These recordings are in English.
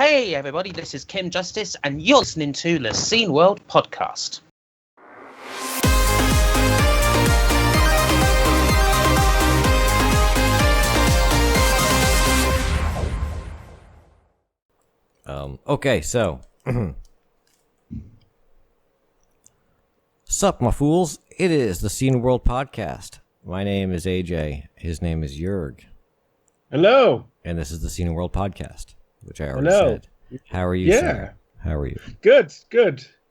Hey everybody, this is Kim Justice, and you're listening to the Scene World Podcast. Okay, so sup, my fools? It is the Scene World Podcast. My name is AJ. His name is Joerg. Hello. And this is the Scene World Podcast, which I already Hello. said. How are you, sir? How are you? Good.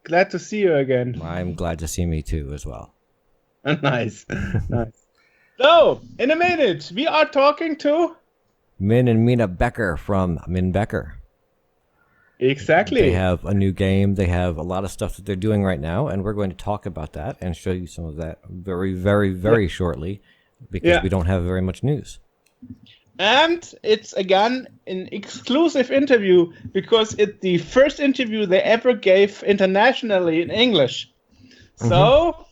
Glad to see you again. I'm glad to see me too, as well. Nice. So, in a minute, we are talking to Min and Mina Bekker from MINBEKKER. Exactly. They have a new game. They have a lot of stuff that they're doing right now, and we're going to talk about that and show you some of that very shortly, because we don't have very much news. And it's again an exclusive interview because it's the first interview they ever gave internationally in English. So,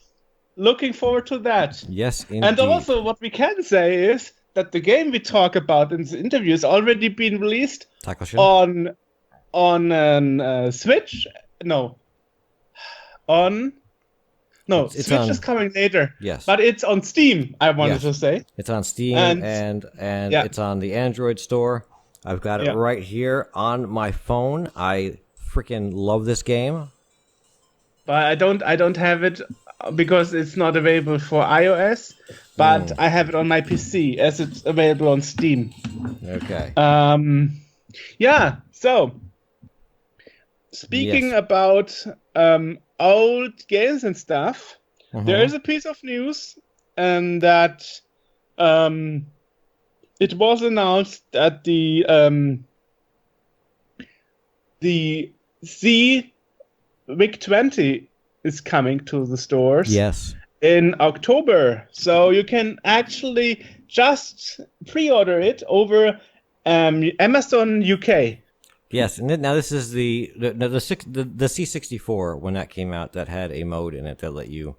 looking forward to that. Yes, indeed. And also, what we can say is that the game we talk about in the interview has already been released Takelshin? on Switch. Switch is coming later. Yes, but it's on Steam. I wanted to say it's on Steam and it's on the Android store. I've got it right here on my phone. I freaking love this game. But I don't have it because it's not available for iOS. But I have it on my PC as it's available on Steam. Okay. So, speaking about old games and stuff, there is a piece of news, and that it was announced that the Z VIC-20 is coming to the stores. Yes. In October, so you can actually just pre-order it over Amazon UK. Yes, and now this is the C64 when that came out, that had a mode in it that let you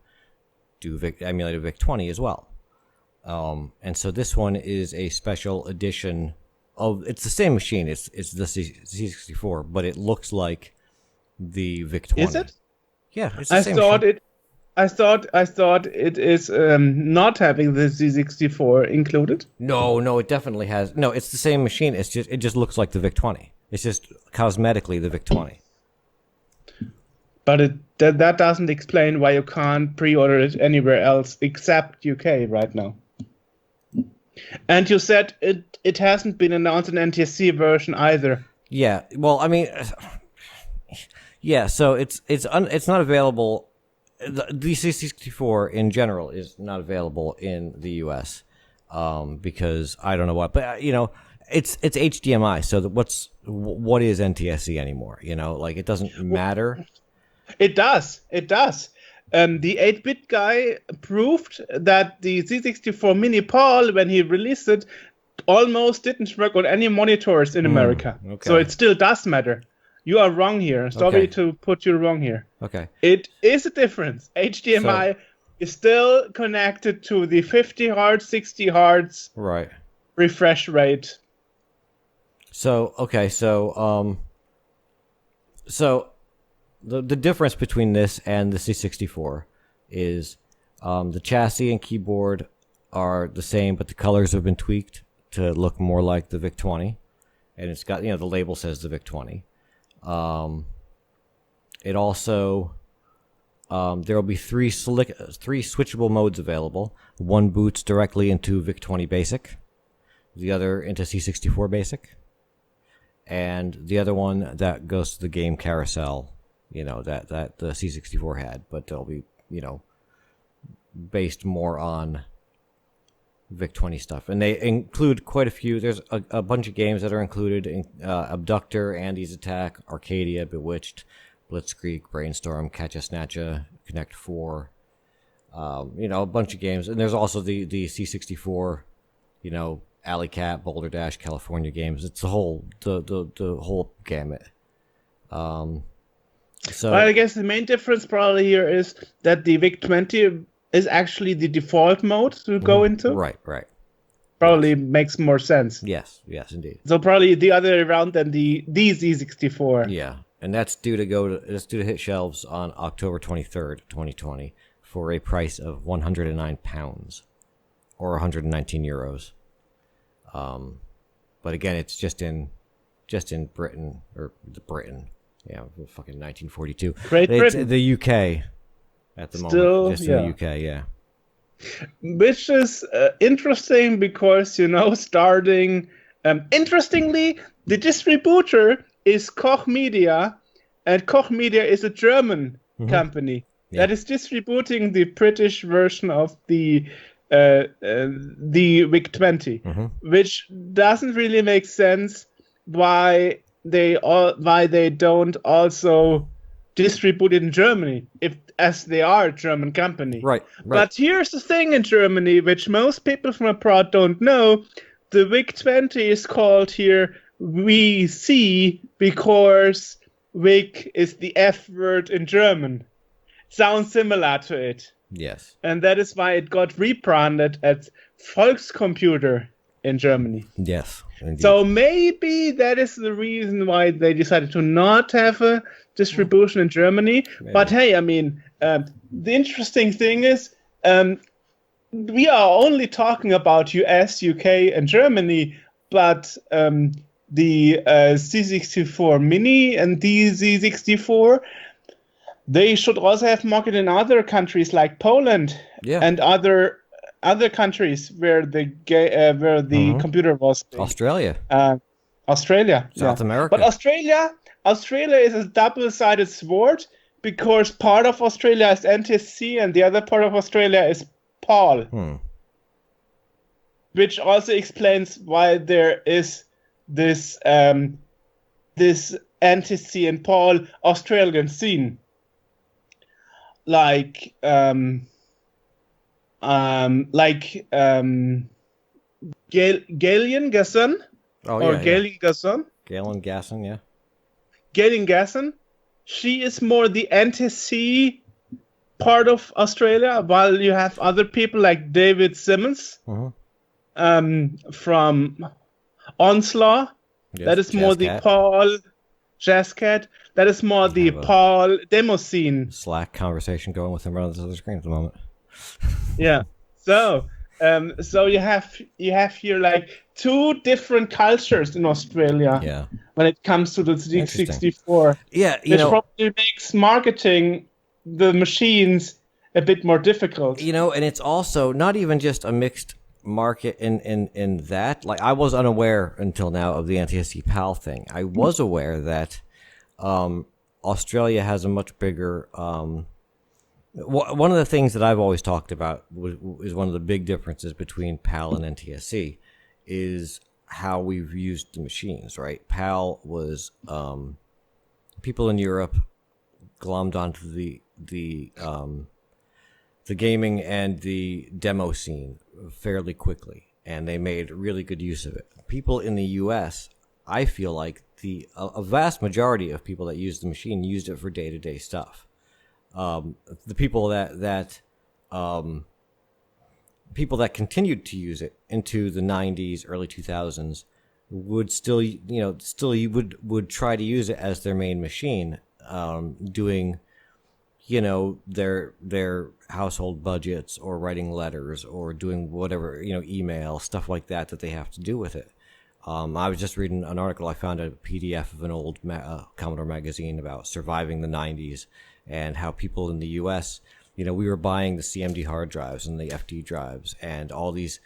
do emulate a VIC-20 as well. And so this one is a special edition of. It's the same machine. It's the C64, but it looks like the VIC-20. Is it? Yeah, it's the same machine. I thought it is not having the Z64 included. No, it definitely has. No, it's the same machine. It just looks like the VIC-20. It's just cosmetically the VIC-20. But that doesn't explain why you can't pre-order it anywhere else except UK right now. And you said it hasn't been announced an NTSC version either. Yeah, well, I mean, yeah. So it's not available. The C64 in general is not available in the US because I don't know what, but it's HDMI. So what is NTSC anymore? Like it doesn't matter. It does. The 8-bit guy proved that the Z64 Mini PAL, when he released it, almost didn't work on any monitors in America. Okay. So it still does matter. You are wrong here. Sorry to put you wrong here. Okay. It is a difference. HDMI is still connected to the 50 hertz, 60 hertz refresh rate. So the difference between this and the C64 is the chassis and keyboard are the same, but the colors have been tweaked to look more like the VIC-20, and it's got the label says the VIC-20. It also there will be three switchable modes available. One boots directly into VIC-20 Basic, the other into C64 Basic, and the other one that goes to the game carousel, that the C64 had, but they'll be based more on VIC-20 stuff, and they include quite a few. There's a bunch of games that are included in Abductor, Andy's Attack, Arcadia, Bewitched, Blitzkrieg, Brainstorm, Catch-a-Snatcha, Connect 4, a bunch of games. And there's also the C64, Alley Cat, Boulder Dash, California games. It's the whole gamut. So I guess the main difference probably here is that the VIC-20 is actually the default mode to go into. Right. probably makes more sense. Yes, indeed. So probably the other way around than the Z64. Yeah, and that's due to hit shelves on October 23rd, 2020, for a price of £109 or 119 euros. But again, it's just in Britain Yeah, fucking 1942. Great Britain. The UK at the Still, moment. Just in the UK, yeah. Which is interesting because, starting... interestingly, the distributor is Koch Media, and Koch Media is a German company that is distributing the British version of the VIC-20, which doesn't really make sense why they don't also distribute it in Germany, as they are a German company. Right. But here's the thing in Germany, which most people from abroad don't know. The VIC-20 is called here VC because VIC is the F word in German. Sounds similar to it. Yes. And that is why it got rebranded as Volkscomputer in Germany. Yes, indeed. So maybe that is the reason why they decided to not have a distribution in Germany. Maybe. But hey, I mean, the interesting thing is we are only talking about US, UK, and Germany, but the C64 Mini and the Z64, they should also have market in other countries like Poland and other countries where the computer was big. Australia, South America. But Australia is a double-sided sword because part of Australia is NTSC and the other part of Australia is PAL, which also explains why there is this NTSC and PAL Australian scene. Like Galen Gasson, Galen Gasson. Galen Gasson, yeah. Galen Gasson. She is more the NTC part of Australia, while you have other people like David Simmons from Onslaught. Yes, that is more the Paul Jazzcat. That is more the Paul demo scene. Slack conversation going with him around the other screen at the moment. Yeah. So you have here like two different cultures in Australia. Yeah. When it comes to the Z64. Yeah, which probably makes marketing the machines a bit more difficult. And it's also not even just a mixed market in that. Like, I was unaware until now of the NTSC PAL thing. I was aware that Australia has a much bigger. One of the things that I've always talked about is one of the big differences between PAL and NTSC is how we've used the machines. Right, PAL was people in Europe glommed onto the gaming and the demo scene fairly quickly, and they made really good use of it. People in the U.S., I feel like a vast majority of people that used the machine used it for day-to-day stuff. The people that continued to use it into the 90s, early 2000s would still would try to use it as their main machine, doing their household budgets or writing letters or doing whatever, email, stuff like that they have to do with it. I was just reading an article. I found a PDF of an old Commodore magazine about surviving the 90s and how people in the U.S., we were buying the CMD hard drives and the FD drives and all these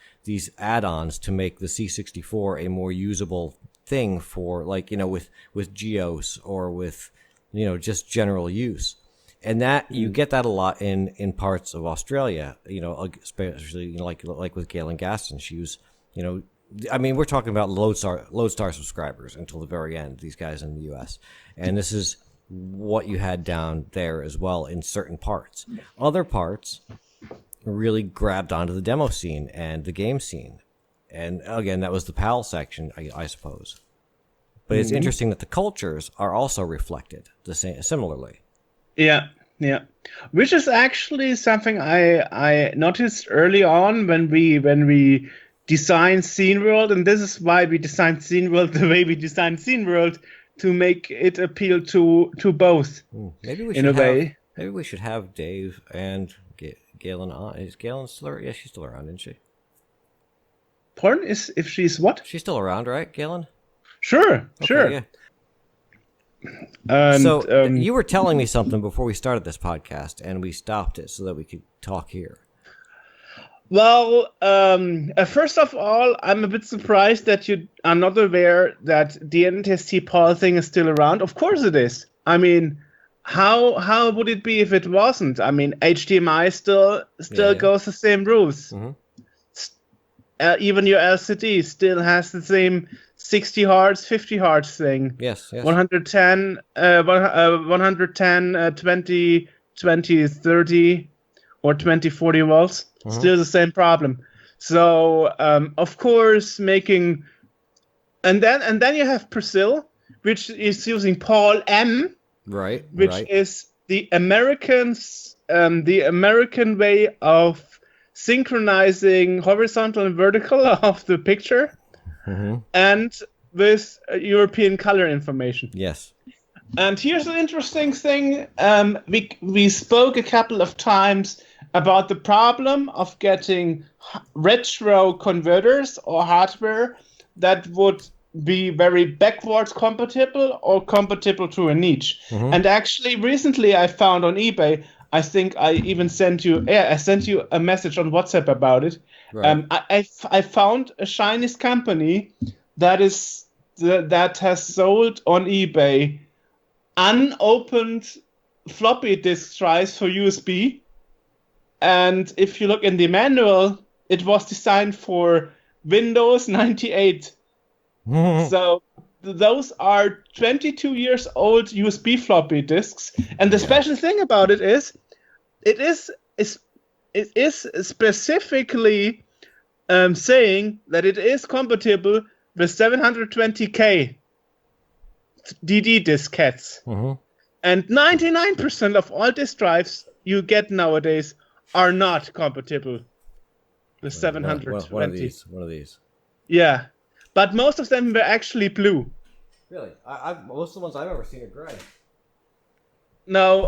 add-ons to make the C64 a more usable thing for, like, with GEOS or with, just general use. And that you get that a lot in parts of Australia, especially like with Galen Gaston. She was, we're talking about Lodestar subscribers until the very end, these guys in the U.S. And this is what you had down there as well in certain parts. Other parts really grabbed onto the demo scene and the game scene. And again, that was the PAL section, I suppose. But it's interesting that the cultures are also reflected similarly. Yeah. Which is actually something I noticed early on when we design Scene World, and this is why we designed Scene World the way we designed Scene World, to make it appeal to both. Maybe we in should a way. Maybe we should have Dave and Galen on. Is Galen still around? Yeah, she's still around, isn't she? Pardon? If she's what? She's still around, right, Galen? Sure, Okay, sure. Yeah. And, So you were telling me something before we started this podcast, and we stopped it so that we could talk here. Well, first of all, I'm a bit surprised that you are not aware that the NTSC PAL thing is still around. Of course it is. I mean, how would it be if it wasn't? I mean, HDMI still goes the same rules. Mm-hmm. Even your LCD still has the same 60 hertz, 50 hertz thing. Yes. 110, 20, 30, or 20, 40 volts. Mm-hmm. Still the same problem. So, of course, and then you have Brazil, which is using PAL M, Right. which is the American way of synchronizing horizontal and vertical of the picture, and with European color information. Yes. And here's the interesting thing. We spoke a couple of times about the problem of getting retro converters or hardware that would be very backwards compatible or compatible to a niche. And actually, recently I found on eBay, I think I even sent you a message on WhatsApp about it. Right. I found a Chinese company that has sold on eBay unopened floppy disk drives for USB. And if you look in the manual, it was designed for Windows 98. So those are 22 years old USB floppy disks. And the special thing about it is specifically saying that it is compatible with 720K DD diskettes. And 99% of all disk drives you get nowadays are not compatible with 720. One of these. Yeah. But most of them were actually blue. Really? Most of the ones I've ever seen are gray. No,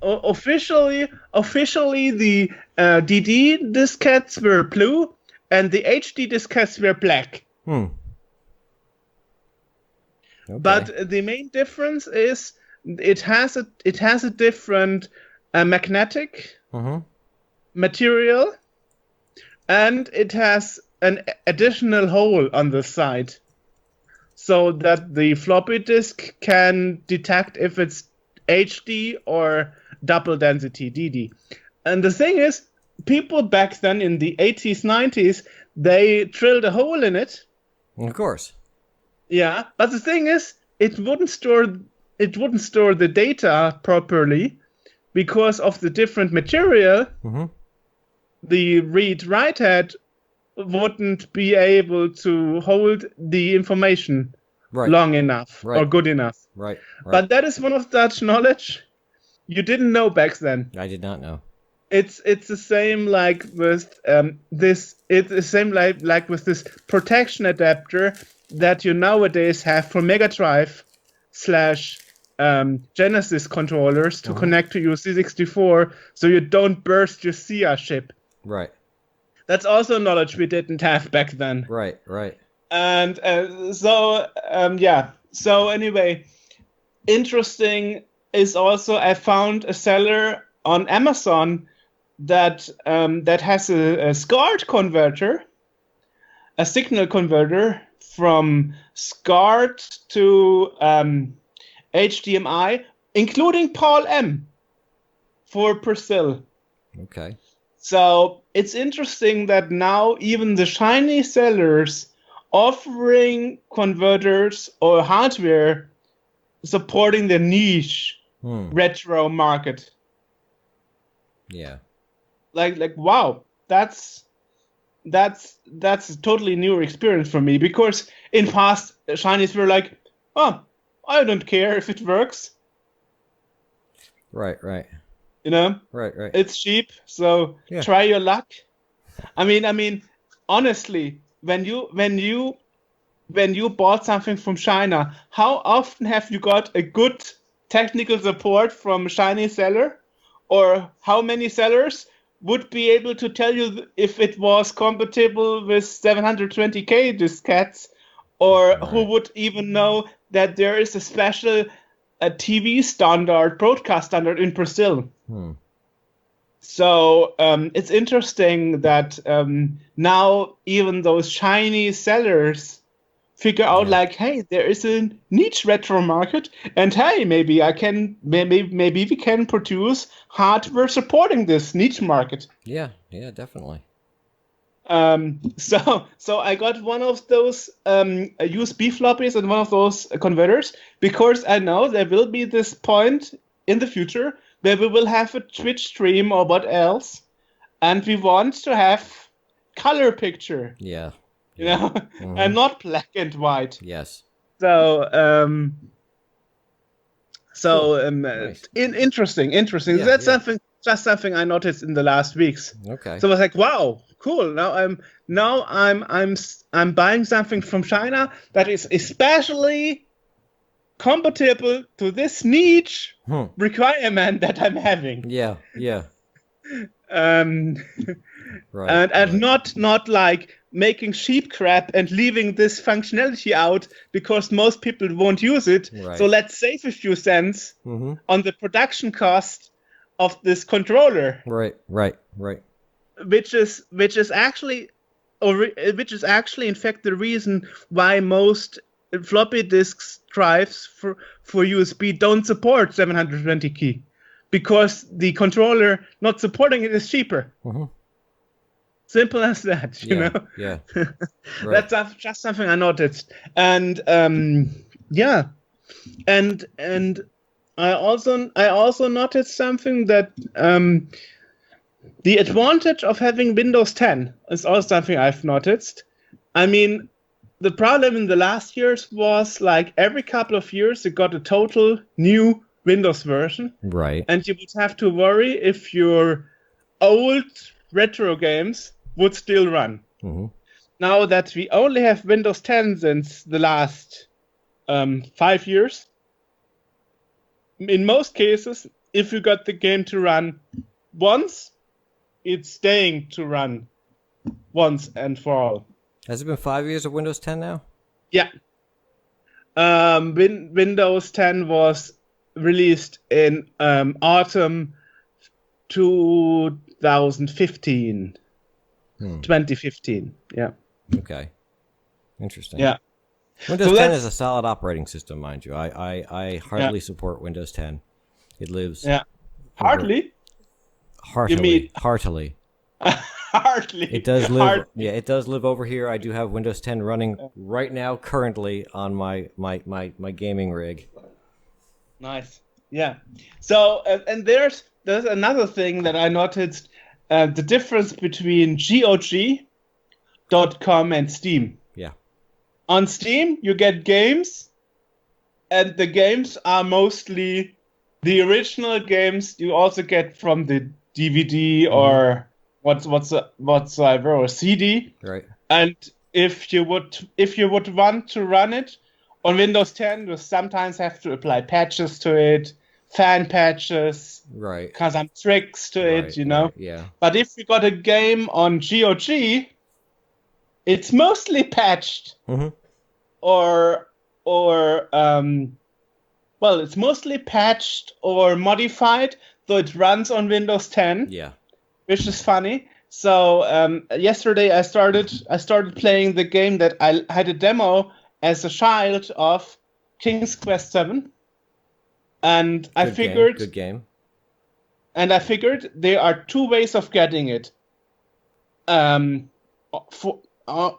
officially the DD diskettes were blue and the HD diskettes were black. Okay. But the main difference is it has a different magnetic material, and it has an additional hole on the side, so that the floppy disk can detect if it's HD or double density DD. And the thing is, people back then in the 80s, 90s, they drilled a hole in it. Of course. Yeah, but the thing is, it wouldn't store the data properly because of the different material. The read-write head wouldn't be able to hold the information long enough or good enough. Right. But that is one of Dutch knowledge you didn't know back then. I did not know. It's the same like with this. It's the same like with this protection adapter that you nowadays have for Mega Drive / Genesis controllers to connect to your C64, so you don't burst your SIA chip. Right. That's also knowledge we didn't have back then. Right. And so anyway, interesting is also I found a seller on Amazon that has a SCART converter, a signal converter from SCART to HDMI, including PAL M for Brazil. Okay. So it's interesting that now even the Chinese sellers offering converters or hardware supporting the niche retro market. Yeah. Like wow, that's a totally new experience for me, because in past Chinese were like, oh, I don't care if it works. Right. You know? Right. It's cheap, so try your luck. I mean, honestly, when you bought something from China, how often have you got a good technical support from a Chinese seller? Or how many sellers would be able to tell you if it was compatible with 720K diskettes? Or who would even know that there is a special TV standard, broadcast standard in Brazil? So it's interesting that now even those Chinese sellers figure out like, hey, there is a niche retro market, and hey, maybe we can produce hardware supporting this niche market. Yeah, definitely. So I got one of those USB floppies and one of those converters because I know there will be this point in the future where we will have a Twitch stream or what else, and we want to have color picture. Yeah. You know, and not black and white. Yes. So, Nice. interesting. Yeah, That's something I noticed in the last weeks. Okay. So I was like, wow, cool. Now I'm buying something from China that is especially compatible to this niche requirement that I'm having. Yeah. Right. And not like making cheap crap and leaving this functionality out because most people won't use it. Right. So let's save a few cents on the production cost of this controller. Right. Which is actually in fact the reason why most floppy disks drives for USB don't support 720 key, because the controller not supporting it is cheaper. Simple as that, you know. Yeah. Right. That's just something I noticed, and and I also noticed something that the advantage of having Windows 10 is also something I've noticed. I mean, the problem in the last years was like every couple of years you got a total new Windows version, Right. and you would have to worry if your old retro games would still run. Now that we only have Windows 10 since the last 5 years, in most cases, if you got the game to run once, it's staying to run once and for all. Has it been 5 years of Windows 10 now? Yeah. Windows 10 was released in autumn 2015. 2015, yeah. Okay. Interesting. Yeah. Windows 10 is a solid operating system, mind you. I heartily support Windows 10. It lives. Yeah. Heartily? Heartily. You mean heartily. Heartily. It does live. Yeah, it does live over here. I do have Windows 10 running right now, currently on my gaming rig. Nice. Yeah. So and there's another thing that I noticed. The difference between GOG.com and Steam. Yeah. On Steam, you get games, and the games are mostly the original games you also get from the DVD or whatsoever, or CD. Right. And if you would want to run it on Windows 10, you sometimes have to apply patches to it. Fan patches, right? Some tricks to it, you know. Right, yeah. But if you got a game on GOG, it's mostly patched, or it's mostly patched or modified, though it runs on Windows 10. Yeah, which is funny. So yesterday I started playing the game that I had a demo as a child of, King's Quest 7. And I figured good game. And I figured there are two ways of getting it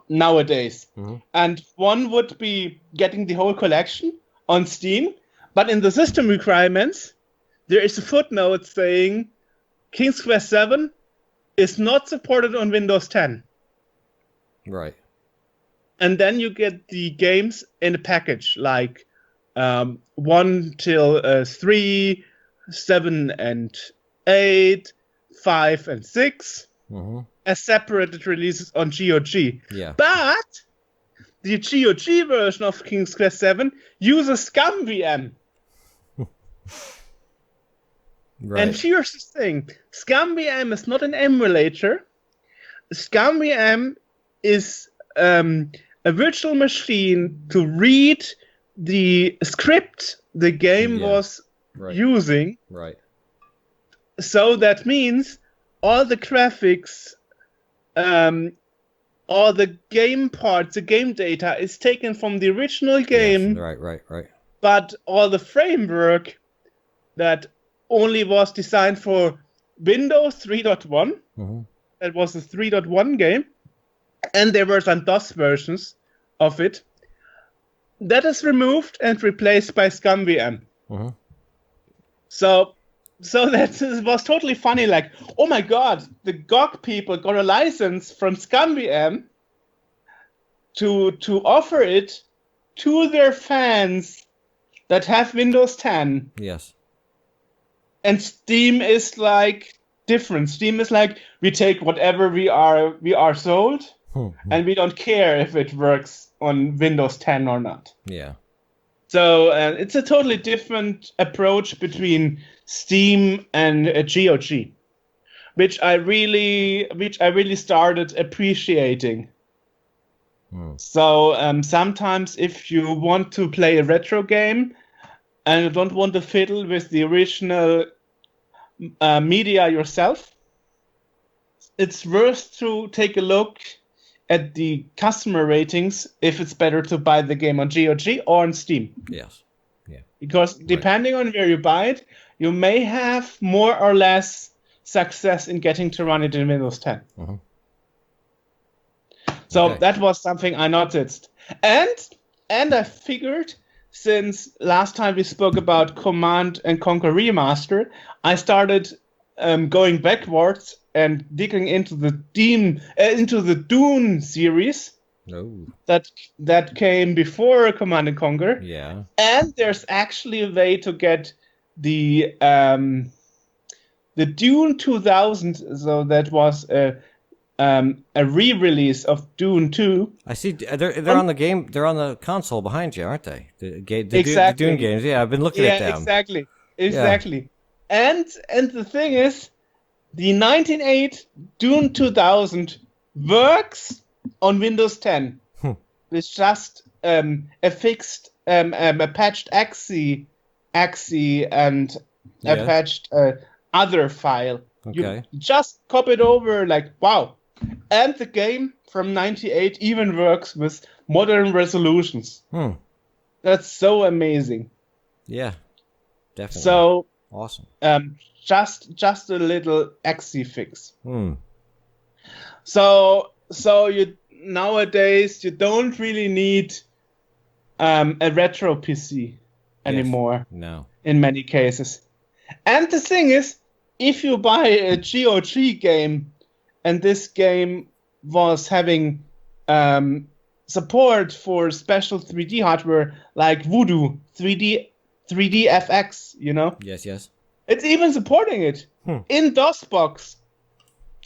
nowadays. And one would be getting the whole collection on Steam, but in the system requirements, there is a footnote saying King's Quest 7 is not supported on Windows 10. Right. And then you get the games in a package, like 1 till 3, 7 and 8, 5 and 6. as separated releases on GOG. Yeah. But the GOG version of King's Quest 7 uses ScumVM. Right. And here's the thing. ScumVM is not an emulator. ScumVM is a virtual machine to read the script the game was using. Right. So that means all the graphics, all the game parts, the game data is taken from the original game. Yes. Right. But all the framework that only was designed for Windows 3.1, that was a 3.1 game, and there were some DOS versions of it, that is removed and replaced by ScumVM. So that was totally funny. Like, oh my god, the GOG people got a license from ScumVM to offer it to their fans that have Windows 10. Yes. And Steam is like different. Steam is like, we take whatever we are sold, and we don't care if it works on Windows 10 or not. Yeah. So it's a totally different approach between Steam and GOG, which I really started appreciating. So sometimes if you want to play a retro game and you don't want to fiddle with the original media yourself, it's worth to take a look at the customer ratings if it's better to buy the game on GOG or on Steam. Yes. Yeah. Because depending on where you buy it, you may have more or less success in getting to run it in Windows 10. So that was something I noticed. And I figured, since last time we spoke about Command and Conquer Remaster, I started going backwards and digging into the Dune series that came before Command and Conquer. Yeah. And there's actually a way to get the Dune 2000. So that was a re-release of Dune 2. I see. They're on the game. They're on the console behind you, aren't they? Exactly. The Dune games. Yeah, I've been looking at them. Exactly. And the thing is, the 1908 Dune 2000 works on Windows 10 with just a fixed, a patched exe and a patched other file. Okay. You just copy it over, like, wow. And the game from 98 even works with modern resolutions. That's so amazing. Yeah, definitely. So awesome. Just a little exe fix. So you nowadays you don't really need a retro PC anymore. No. In many cases. And the thing is, if you buy a GOG game, and this game was having support for special 3D hardware like Voodoo 3D FX, you know? Yes. It's even supporting it in DOSBox.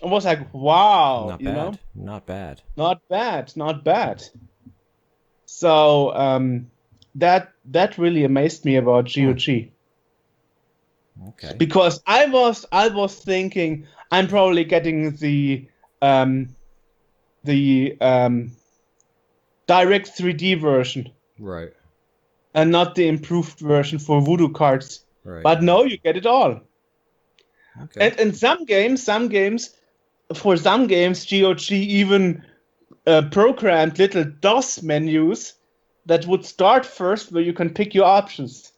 I was like, wow, Not you bad. know? Not bad. Not bad. So that really amazed me about GOG. Okay. Because I was thinking I'm probably getting the direct 3D version, Right. and not the improved version for Voodoo cards. Right. But no, you get it all. Okay. And some games, for some games, GOG even programmed little DOS menus that would start first, where you can pick your options.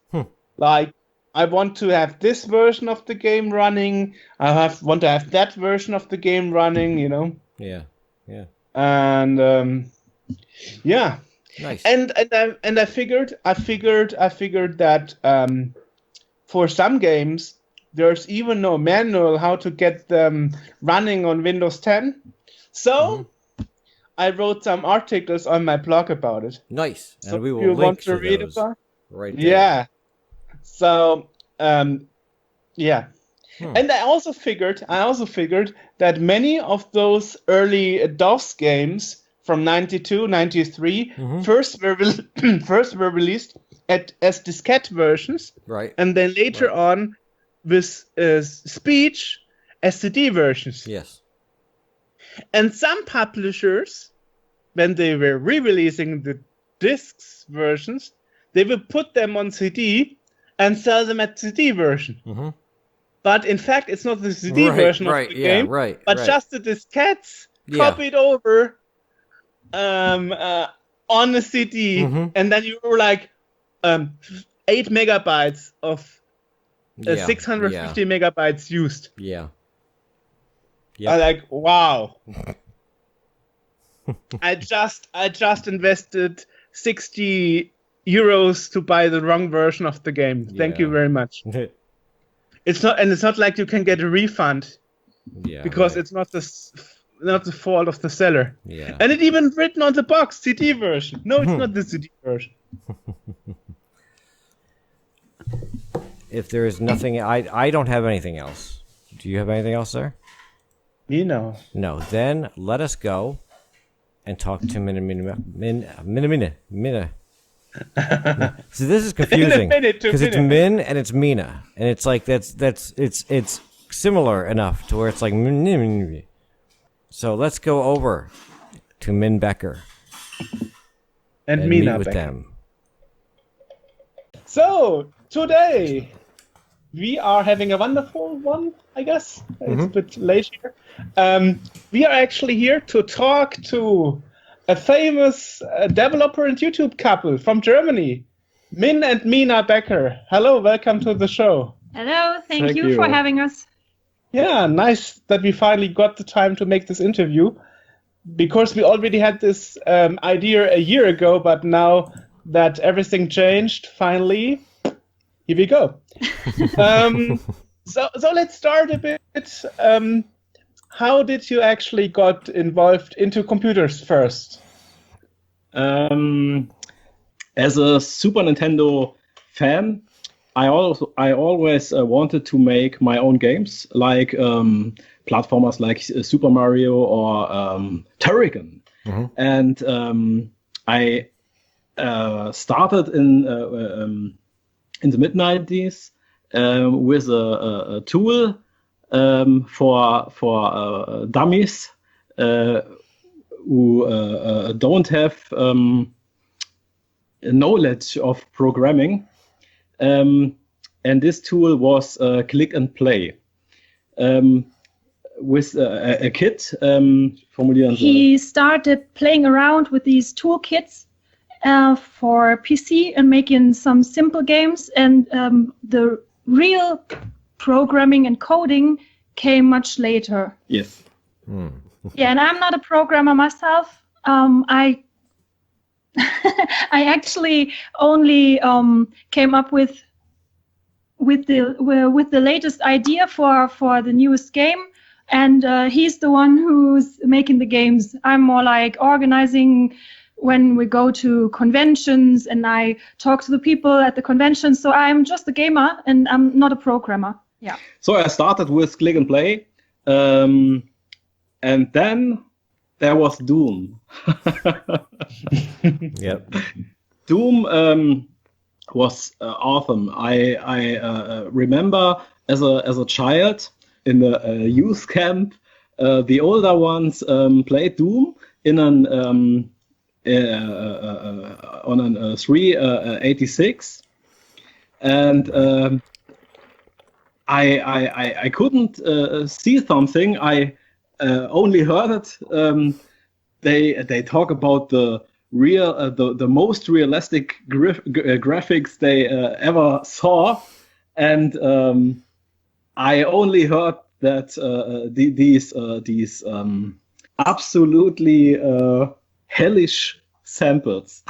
Like, I want to have this version of the game running. Want to have that version of the game running. You know. Yeah. And yeah. Nice. And I figured that for some games there's even no manual how to get them running on Windows 10. So I wrote some articles on my blog about it. Nice. And So we will you link want to read those about? right there. Yeah. So yeah. And I also figured that many of those early DOS games from 92, 93 first were released as diskette versions, Right. and then later on with speech as CD versions. Yes. And some publishers, when they were re-releasing the discs versions, they would put them on CD and sell them at CD version. Mm-hmm. But in fact, it's not the CD version of the game, but just the diskettes copied over on the CD, and then you were like 8 megabytes of 650 megabytes used. Yeah. I'm like, wow. I just invested 60 euros to buy the wrong version of the game. Thank you very much. It's not like you can get a refund. Yeah. Because it's not the fault of the seller. Yeah. And it even written on the box, CD version. No, it's not the CD version. If there is nothing, I don't have anything else. Do you have anything else, sir? Me, no. No. Then let us go and talk to Mina. So this is confusing because it's Min and it's Mina, and it's like it's similar enough to where it's like. So let's go over to MINBEKKER and Mina meet with Bekker. them. So today we are having a wonderful one, I guess. It's a bit late here. We are actually here to talk to a famous developer and YouTube couple from Germany, Min and Mina Bekker. Hello, welcome to the show. Hello, thank you for having us. Yeah, nice that we finally got the time to make this interview, because we already had this idea a year ago, but now that everything changed, finally, here we go. So let's start a bit. How did you actually got involved into computers first? As a Super Nintendo fan, I always wanted to make my own games, like platformers like Super Mario or Turrican. And I started in the mid-90s with a tool for dummies who don't have knowledge of programming. And this tool was Click and Play. With a kid, he started playing around with these toolkits for PC and making some simple games, and the real programming and coding came much later. Yes. Yeah, and I'm not a programmer myself. I actually only came up with the latest idea for the newest game, and he's the one who's making the games. I'm more like organizing when we go to conventions, and I talk to the people at the conventions. So I'm just a gamer, and I'm not a programmer. Yeah. So I started with Click and Play, and then there was Doom. Yep. Doom was awesome. I remember as a child in the youth camp, the older ones played Doom in an on an 386, and I couldn't see something. I only heard it. They talk about the real, the most realistic graphics they ever saw, and I only heard that these absolutely hellish samples.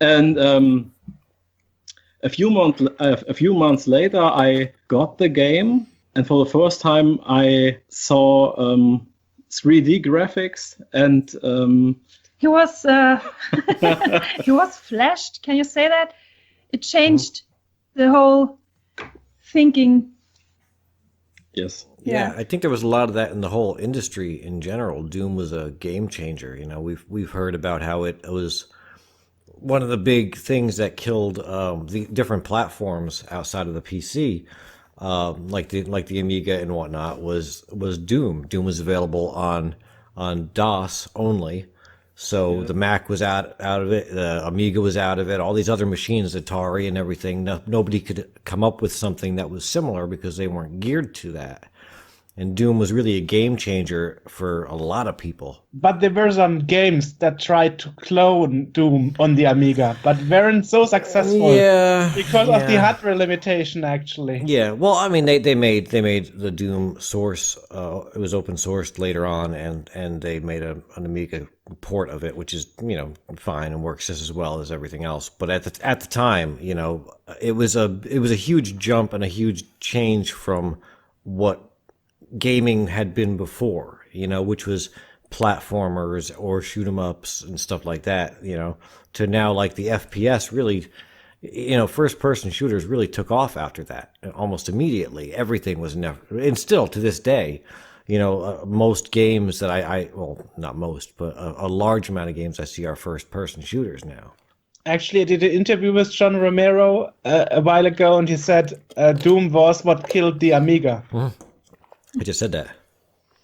And a few months later, I got the game, and for the first time, I saw 3D graphics, and he was he was flashed. Can you say that? It changed the whole thinking. Yes. Yeah, Yeah. I think there was a lot of that in the whole industry in general. Doom was a game changer. You know, we've heard about how it was one of the big things that killed the different platforms outside of the PC, like the Amiga and whatnot. Was Doom? Doom was available on DOS only, so the Mac was out of it. The Amiga was out of it. All these other machines, Atari and everything, nobody could come up with something that was similar because they weren't geared to that. And Doom was really a game changer for a lot of people. But there were some games that tried to clone Doom on the Amiga, but weren't so successful. Yeah, Because of the hardware limitation, actually. Yeah, well, I mean, they made the Doom source. It was open sourced later on, and they made an Amiga port of it, which is fine and works just as well as everything else. But at the time, it was a huge jump and a huge change from what gaming had been before, which was platformers or shoot 'em ups and stuff like that, to now like the FPS really, first person shooters really took off after that almost immediately. Everything was never, and still to this day, most games that well, not most, but a large amount of games I see are first person shooters now. Actually, I did an interview with John Romero a while ago, and he said Doom was what killed the Amiga. I just said that.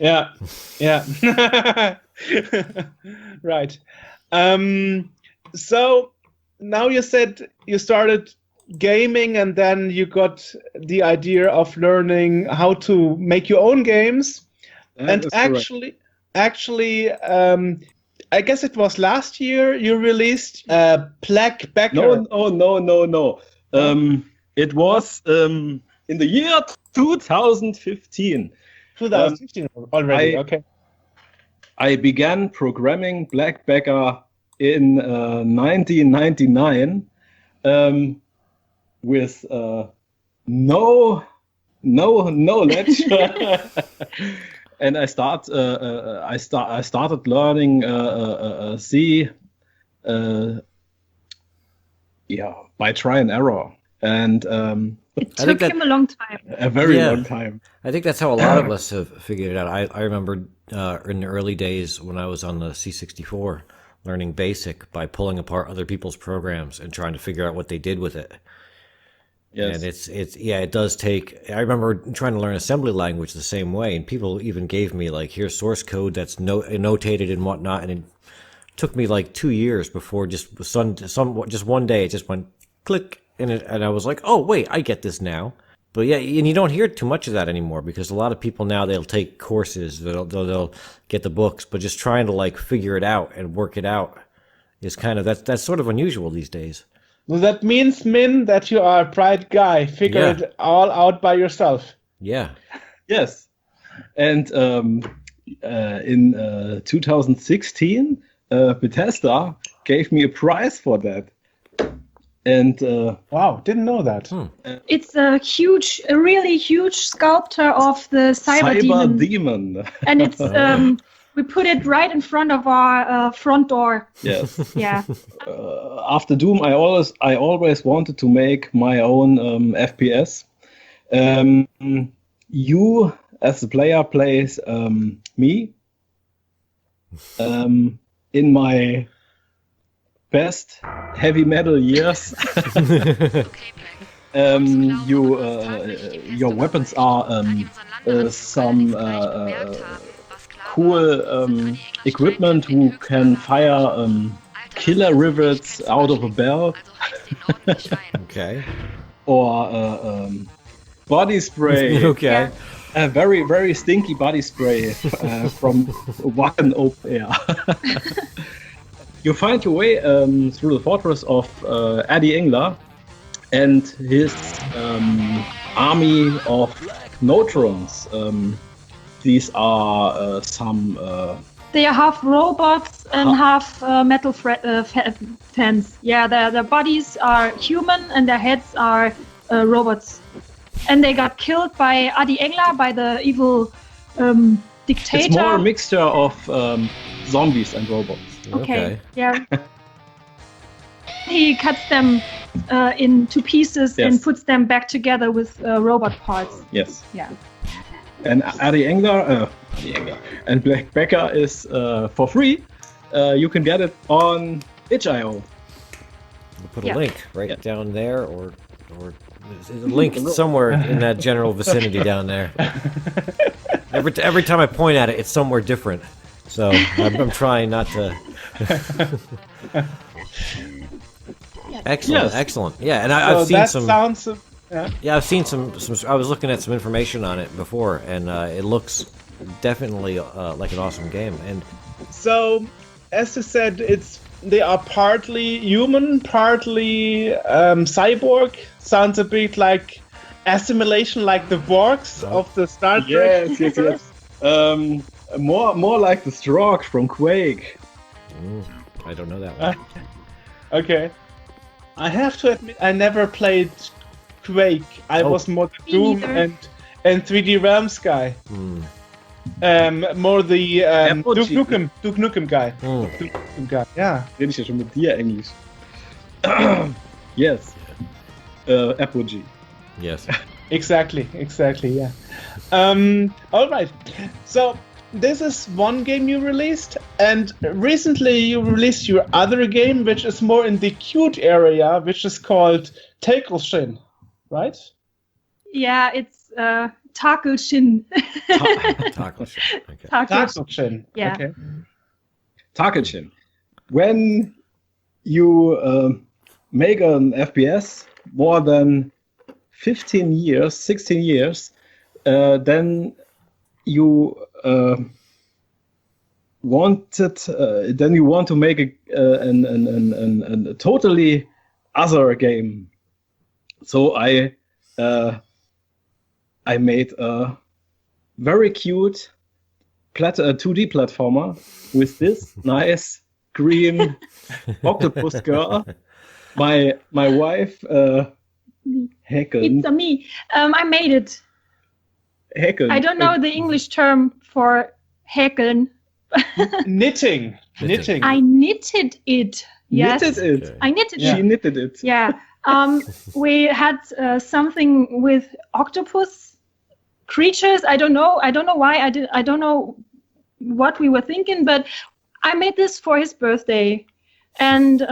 Yeah. Right. So now you said you started gaming, and then you got the idea of learning how to make your own games. And actually, I guess it was last year you released Black Bekker. No. It was in the year 2015. 2015 already. Okay. I began programming Black Bekker in 1999 with no lecture, and I started learning C, by try and error, and it took him a long time. A very long time. I think that's how a lot of us have figured it out. I remember in the early days when I was on the C64 learning BASIC by pulling apart other people's programs and trying to figure out what they did with it. Yes. And it does take. I remember trying to learn assembly language the same way, and people even gave me like, here's source code that's notated and whatnot, and it took me like 2 years before just one day it just went click, and I was like, oh wait, I get this now. But yeah, and you don't hear too much of that anymore because a lot of people now, they'll take courses, they'll get the books, but just trying to like figure it out and work it out is kind of that's sort of unusual these days. Well, that means, Min, that you are a bright guy. Figure it all out by yourself. Yeah. Yes. And in 2016, Bethesda gave me a prize for that. And wow, didn't know that. It's a really huge sculpture of the cyber demon. And it's we put it right in front of our front door. Yes. Yeah. After Doom, I always wanted to make my own FPS. You, as the player, plays me. In my best heavy metal years, your weapons are some cool equipment who can fire killer rivets out of a belt. Okay. Or body spray. Okay. A very, very stinky body spray from Wacken open air. You find your way through the fortress of Eddie Engler and his army of Neutrons. These are some... they are half robots and half metal fans. Yeah, their bodies are human and their heads are robots. And they got killed by Adi Engler, by the evil dictator. It's more a mixture of zombies and robots. Okay. Yeah. He cuts them into pieces Yes. and puts them back together with robot parts. Yes. Yeah. And Adi Engler and Bekker is for free. You can get it on itch.io. We'll put a Yeah. link right Yeah. down there, or there's a link somewhere in that general vicinity down there. Every time I point at it, it's somewhere different. So I'm trying not to. Excellent, Yes. excellent. Yeah, and So I've seen that some. sounds. Yeah. Yeah, I've seen some. I was looking at some information on it before, and it looks definitely like an awesome game. And So, as you said, they are partly human, partly cyborg. Sounds a bit like assimilation, like the Borgs of the Star Trek. Yes. More like the Strog from Quake. I don't know that one. Okay. I have to admit, I never played Quake. I Oh. was more the Me Doom neither. and 3D Realms guy. More the Apogee. Duke Nukem guy. Mm. Duke Nukem guy. Yeah. Rede ich ja schon mit dir Englisch. Yes. Apogee. Yes. Exactly. Yeah. All right. So this is one game you released, and recently you released your other game, which is more in the cute area, which is called Takelshin, right? Yeah, it's Takelshin. Takelshin. Okay. Takelshin. Yeah. Okay. Takelshin. When you make an FPS more than 15 years, 16 years, then you want to make a totally other game. So I made a very cute 2D platformer with this nice green octopus girl. My wife Häkeln. It's me. I made it. Häkeln. I don't know the English term for häkeln. Knitting. I knitted it. Yes. Knitted it. Okay. I knitted She it. knitted it. Yeah. We had something with octopus creatures. I don't know why I don't know what we were thinking, but I made this for his birthday, and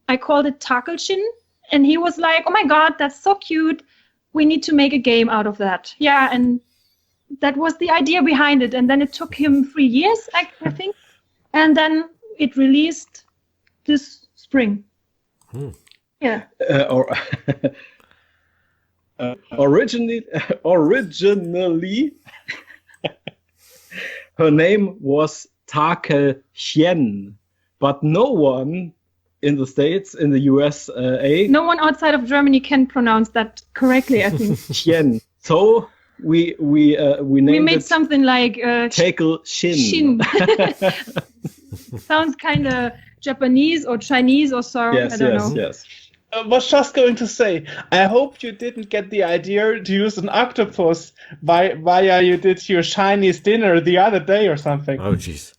I called it Takelshin, and he was like, "Oh my God, that's so cute. We need to make a game out of that." Yeah, and that was the idea behind it. And then it took him 3 years, I think, and then it released this spring. Yeah. Originally, her name was Takelshin, but no one in the States, in the USA, No one outside of Germany can pronounce that correctly, I think. Shen. So we named We made it something like Takelshin. Shin. Sounds kind of Japanese or Chinese or so. I don't know. Yes. I was just going to say, I hope you didn't get the idea to use an octopus via you did your Chinese dinner the other day or something. Oh, jeez.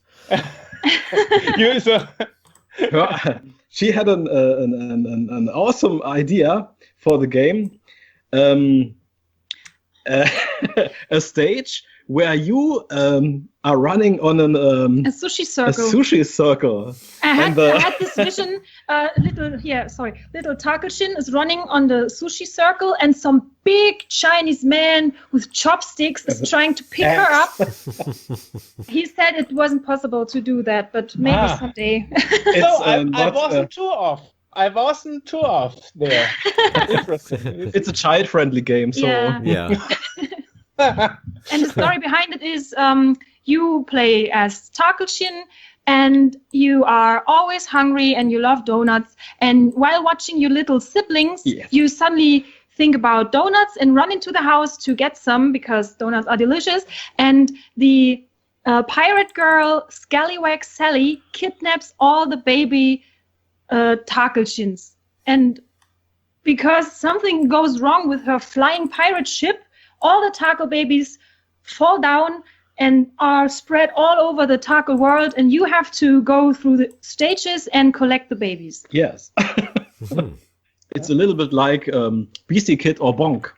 She had an awesome idea for the game. A stage where you are running on a sushi circle. sushi circle. I had And, this vision. Little Takelshin is running on the sushi circle, and some big Chinese man with chopsticks is trying to pick her up. He said it wasn't possible to do that, but maybe someday. So I not, wasn't too off. I wasn't too off there. Interesting. it's a child-friendly game, so Yeah. Yeah. And the story behind it is you play as Takelshin, and you are always hungry and you love donuts. And while watching your little siblings, Yes. you suddenly think about donuts and run into the house to get some because donuts are delicious. And the pirate girl, Scallywag Sally, kidnaps all the baby Takelshins. And because something goes wrong with her flying pirate ship, all the tackle babies fall down and are spread all over the tackle world, and you have to go through the stages and collect the babies. yes. It's a little bit like BC Kid or Bonk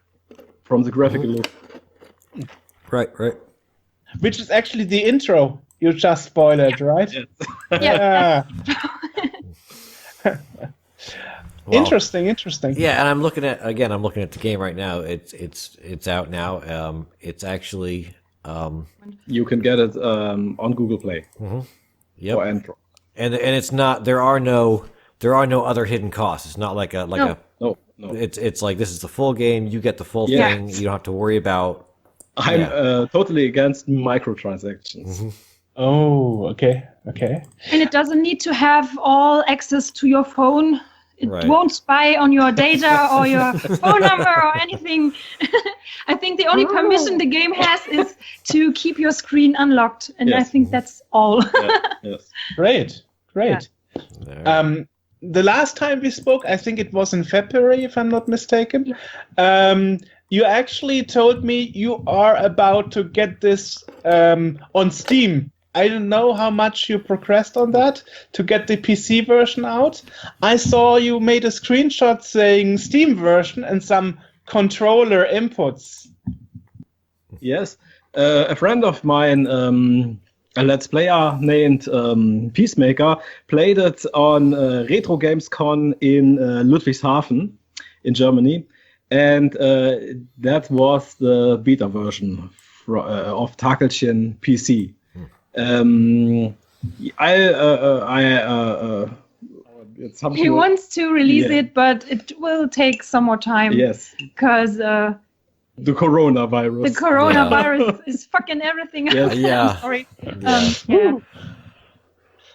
from the graphical look. Right. Which is actually the intro you just spoiled, right? Yes. Yeah. Well, Interesting. Yeah, and I'm looking at the game right now. It's out now. It's actually You can get it on Google Play yep. or Android. And it's not. There are no other hidden costs. It's not like a No. It's like this is the full game. You get the full Yeah. thing. You don't have to worry about. I'm totally against microtransactions. Oh, okay. And it doesn't need to have all access to your phone. It Right. won't spy on your data or your phone number or anything. I think the only permission the game has is to keep your screen unlocked. And I Yes. think that's all. Yes. Great. The last time we spoke, I think it was in February, if I'm not mistaken. You actually told me you are about to get this on Steam. I don't know how much you progressed on that to get the PC version out. I saw you made a screenshot saying Steam version and some controller inputs. Yes. A friend of mine, a Let's Player named Peacemaker, played it on Retro Games Con in Ludwigshafen in Germany. And that was the beta version of Takelshin PC. He wants to release it, but it will take some more time. Yes. Because the coronavirus. the coronavirus is fucking everything Yes. else. Yeah. I'm sorry. Yeah.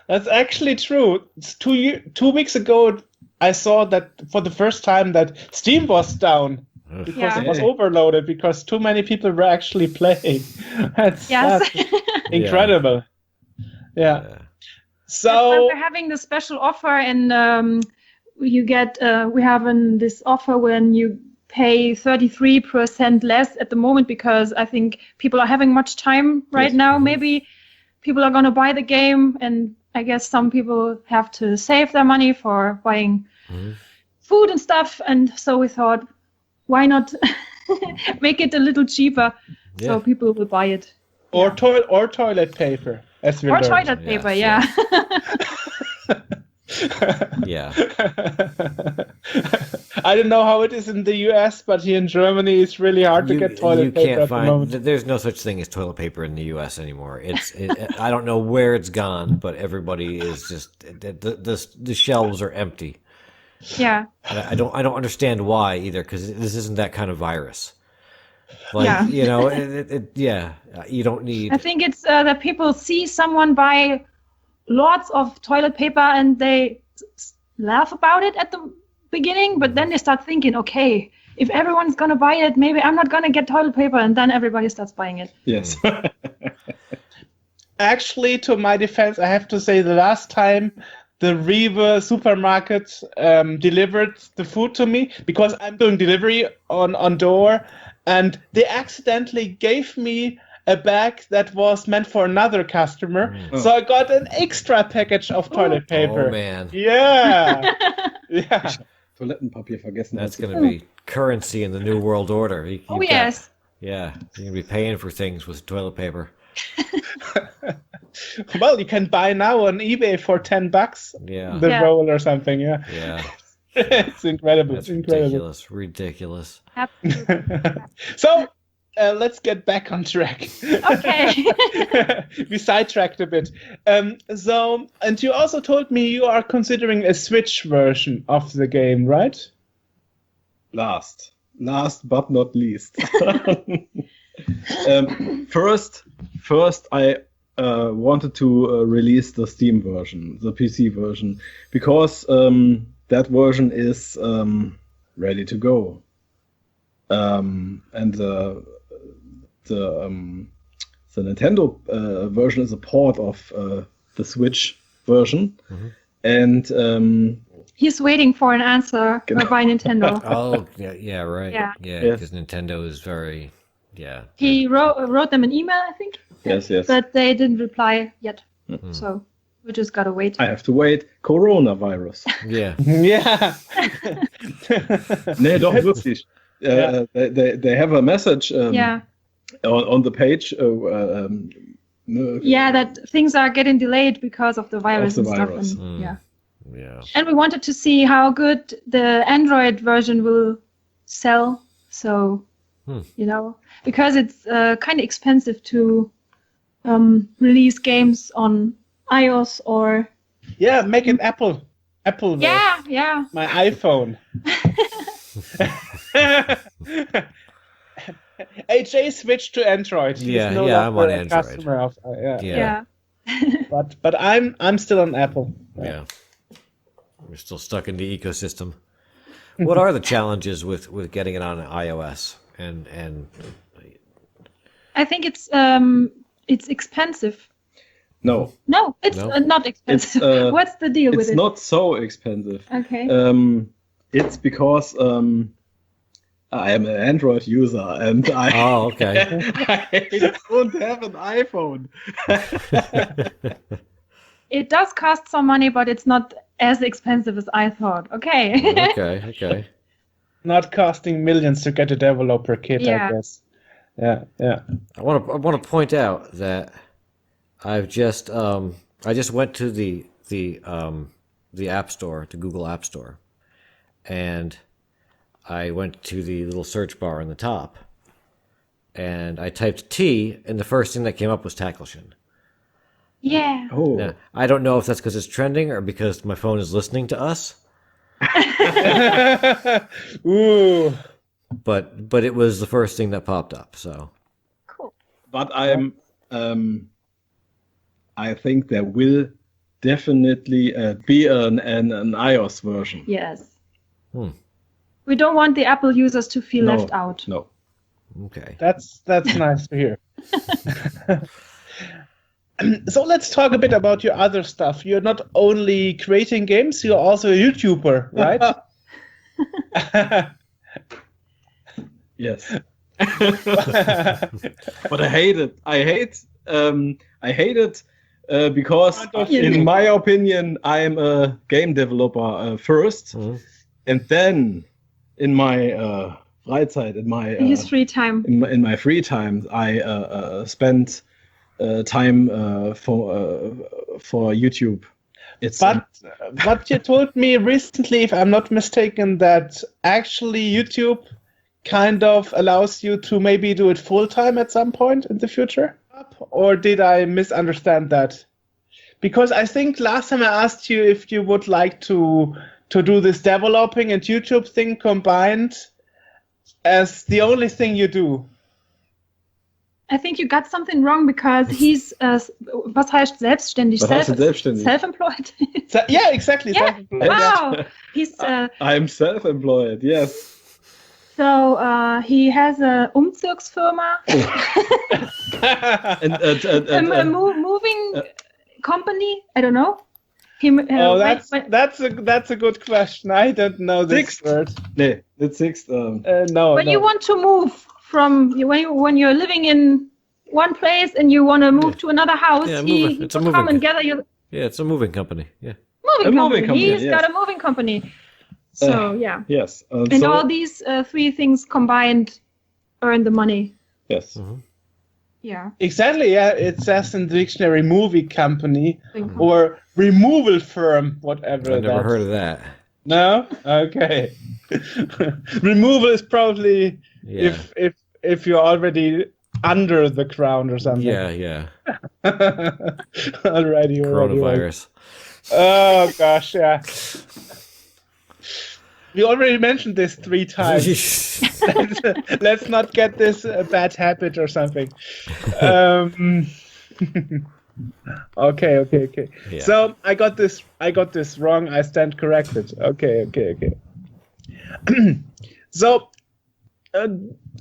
That's actually true. It's 2 weeks ago, I saw that for the first time that Steam was down because it was overloaded because too many people were actually playing. That's incredible. Yeah. So we're having the special offer, and you get we have this offer when you pay 33% less at the moment because I think people are having much time right now. Maybe people are going to buy the game, and I guess some people have to save their money for buying food and stuff. And so we thought, why not make it a little cheaper so people will buy it. Or toilet paper, as we learned. Toilet paper, yeah. Yeah. I don't know how it is in the US, but here in Germany, it's really hard to get toilet paper at the moment. There's no such thing as toilet paper in the U.S. anymore. I don't know where it's gone, but everybody is just the shelves are empty. Yeah. I don't understand why either, because this isn't that kind of virus. Like you know, you don't need. I think it's that people see someone buy lots of toilet paper and they laugh about it at the beginning, but then they start thinking, okay, if everyone's gonna buy it, maybe I'm not gonna get toilet paper, and then everybody starts buying it. Yes. Actually, to my defense, I have to say the last time the Rewe supermarket delivered the food to me, because I'm doing delivery on door, and they accidentally gave me a bag that was meant for another customer. So I got an extra package of toilet paper. Oh man. Yeah. Yeah. Toilettenpapier vergessen. That's going to be currency in the new world order. Yes. Yeah, you're going to be paying for things with toilet paper. Well, you can buy now on eBay for $10. Yeah. The roll or something. Yeah. Yeah. It's incredible. That's it's incredible. ridiculous. Absolutely. So let's get back on track. Okay. We sidetracked a bit. And you also told me you are considering a Switch version of the game, right? Last but not least. First, I wanted to release the Steam version, the PC version, because that version is ready to go. And the Nintendo version is a port of the Switch version, and He's waiting for an answer by Nintendo. Oh, yeah, right. Yeah. Because Nintendo is very, He wrote them an email, I think. yes. But they didn't reply yet. So We just gotta wait. I have to wait. Coronavirus. Yeah. Yeah. Nee, doch, wirklich. They have a message Yeah. on the page. Yeah, that things are getting delayed because of the virus the and stuff. virus. And, yeah. Yeah. And we wanted to see how good the Android version will sell. So, because it's kind of expensive to release games on iOS or... Yeah, make it Apple. Apple. Yeah. My iPhone. AJ switched to Android. He's Yeah, no I'm longer on a Android. customer of, Yeah. But I'm still on Apple. Yeah. We're still stuck in the ecosystem. What are the challenges with getting it on iOS? And I think it's expensive. No, No, it's No? not expensive. It's, What's the deal with it's it? not so expensive. Okay. It's because I am an Android user and I okay. I don't have an iPhone. It does cost some money, but it's not as expensive as I thought. Okay. Okay. Not costing millions to get a developer kit, Yeah. I guess. Yeah. I want to point out that I've just I just went to the App Store, to Google App Store, and I went to the little search bar in the top, and I typed T, and the first thing that came up was Takelshin. Yeah. Oh, Now, I don't know if that's because it's trending or because my phone is listening to us, Ooh. but it was the first thing that popped up. So Cool. but I think there will definitely be an iOS version. Yes. Hmm. We don't want the Apple users to feel No. left out. No. okay. That's nice to hear. So let's talk a bit about your other stuff. You're not only creating games, you're also a YouTuber, right? Yes. But I hate it. I hate it because, in my opinion, I'm a game developer first, and then in my Freizeit, in His free time. in my free time, I spend time for YouTube. It's But you told me recently, if I'm not mistaken, that actually YouTube kind of allows you to maybe do it full time at some point in the future? Or did I misunderstand that? Because I think last time I asked you if you would like to do this developing and YouTube thing combined as the only thing you do. I think you got something wrong because he's was heißt selbstständig? Was heißt selbstständig? Self-employed. Yeah, exactly. Yeah. Self-employed. Wow. He's I'm self-employed. Yes. so he has a Umzugsfirma, and a moving company. I don't know. He, Oh, wait. that's a good question. I don't know this Sixth. word. Nee, it's sixth. No. But no. you want to move from when you're living in one place and you want to move to another house. Yeah, he it's a will moving come and gather your Yeah, it's a moving company. Yeah. moving company. company, He's yes. got a moving company. So yeah, Yes. and all these three things combined earn the money. Yes. Yeah. Exactly, yeah. It says in the dictionary movie company Mhm. or removal firm, whatever. I've never that's- heard of that. No? Okay. Removal is probably Yeah. if you're already under the ground or something. Yeah. already. Coronavirus. Oh gosh, yeah. We already mentioned this 3 times. Let's not get this bad habit or something. Okay. Yeah. So I got this wrong. I stand corrected. Okay. So,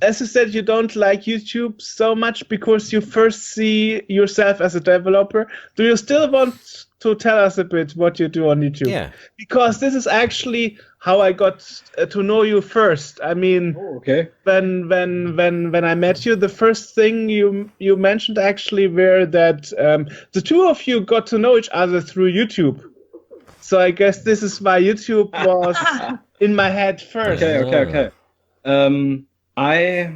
as you said, you don't like YouTube so much because you first see yourself as a developer. Do you still want to tell us a bit what you do on YouTube? Yeah. Because this is actually how I got to know you first. I mean, Okay. when I met you, the first thing you mentioned actually were that the two of you got to know each other through YouTube. So I guess this is why YouTube was in my head first. Okay. I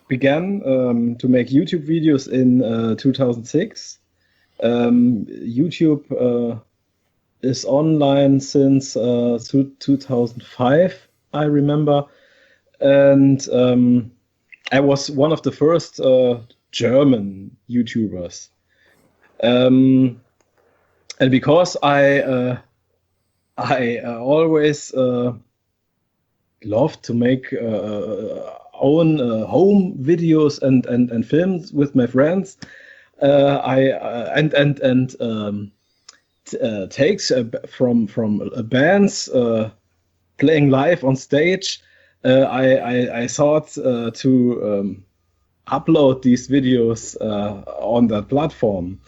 began to make YouTube videos in 2006. YouTube is online since 2005, I remember. And I was one of the first German YouTubers. And because I always loved to make own home videos and films with my friends, takes from bands playing live on stage. I thought to upload these videos on that platform,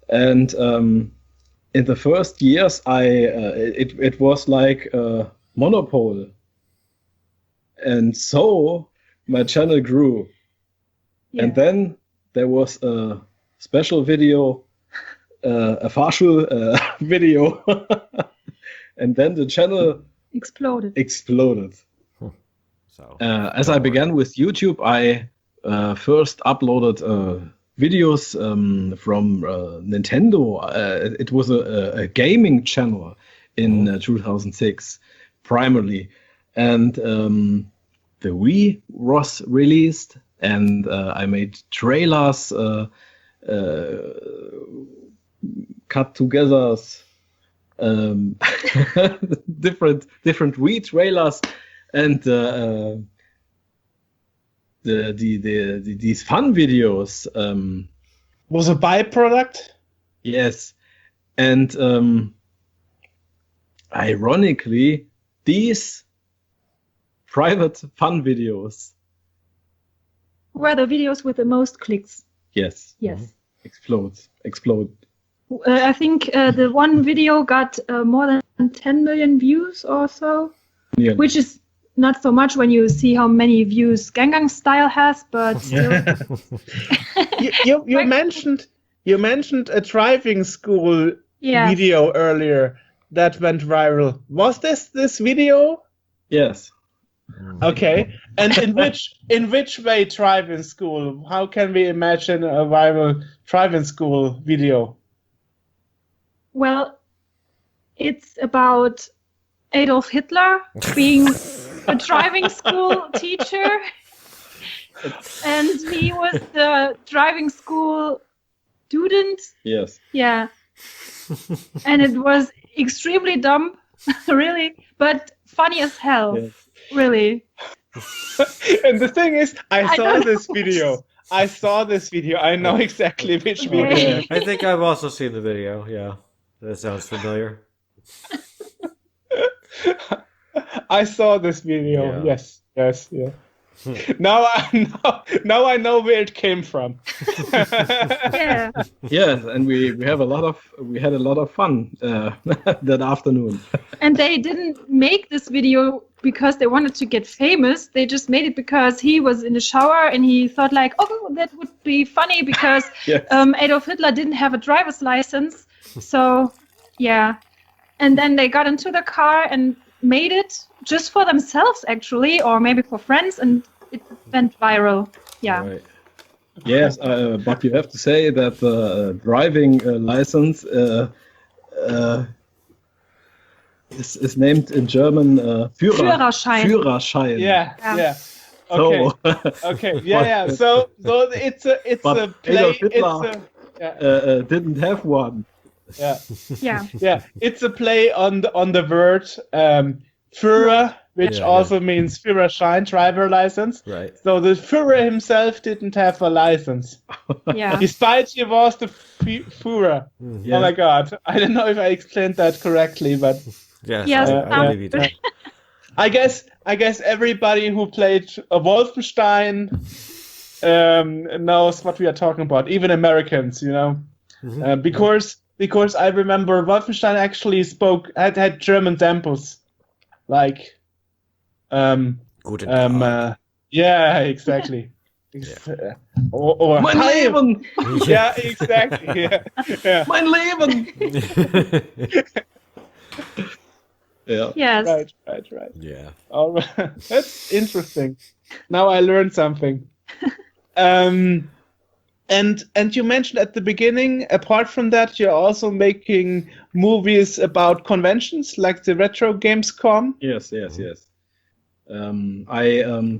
and in the first years, it was like a monopoly, and so my channel grew. Yeah. And then there was a special video, a Fahrschul video, and then the channel exploded. So As I began with YouTube, I first uploaded videos from Nintendo. It was a gaming channel in 2006, primarily, and the Wii was released, and I made trailers, cut together, different Wii trailers, and these fun videos. Was a byproduct? Yes, and ironically, these private fun videos, Were the videos with the most clicks? yes, Yes. explode. I think the one video got more than 10 million views or so, Yeah. which is not so much when you see how many views Gangnam Style has, but still. You mentioned a driving school Yeah. video earlier that went viral. Was this video? Yes. Okay. And in which way driving school? How can we imagine a viral driving school video? Well, it's about Adolf Hitler being a driving school teacher, and he was the driving school student. Yes. Yeah. And it was extremely dumb, really, but funny as hell, Yes. really. And the thing is, I saw don't this know. video. I know exactly which video. Okay. I think I've also seen the video. Yeah, that sounds familiar. I saw this video. Yeah. Yes. Now I know where it came from. Yeah. Yes, and we had a lot of fun that afternoon. And they didn't make this video because they wanted to get famous. They just made it because he was in the shower and he thought like, oh, that would be funny because Yes. Adolf Hitler didn't have a driver's license. So, yeah. And then they got into the car and made it just for themselves, actually, or maybe for friends, and it went viral. Yeah. Right. Yes, but you have to say that the driving license is named in German Führerschein. Führerschein. Yeah. So, Okay. Yeah. So it's a But play. Adolf Hitler- It's didn't have one. Yeah. it's a play on the word Führer, which Yeah. also means Führerschein, driver license. Right. So the Führer himself didn't have a license, Yeah. despite he was the Führer. Yeah. Oh my God! I don't know if I explained that correctly, but Yes, Yes, I believe you did. I guess everybody who played Wolfenstein knows what we are talking about. Even Americans, because because I remember Wolfenstein actually had German samples, like Guten Tag. yeah, exactly. Or Mein hi. Leben! Yeah, exactly. Yeah. Mein Leben! Yeah. Yes. Right. Yeah. All right. That's interesting. Now I learned something. And you mentioned at the beginning, apart from that, you're also making movies about conventions like the Retro Gamescom. Yes. I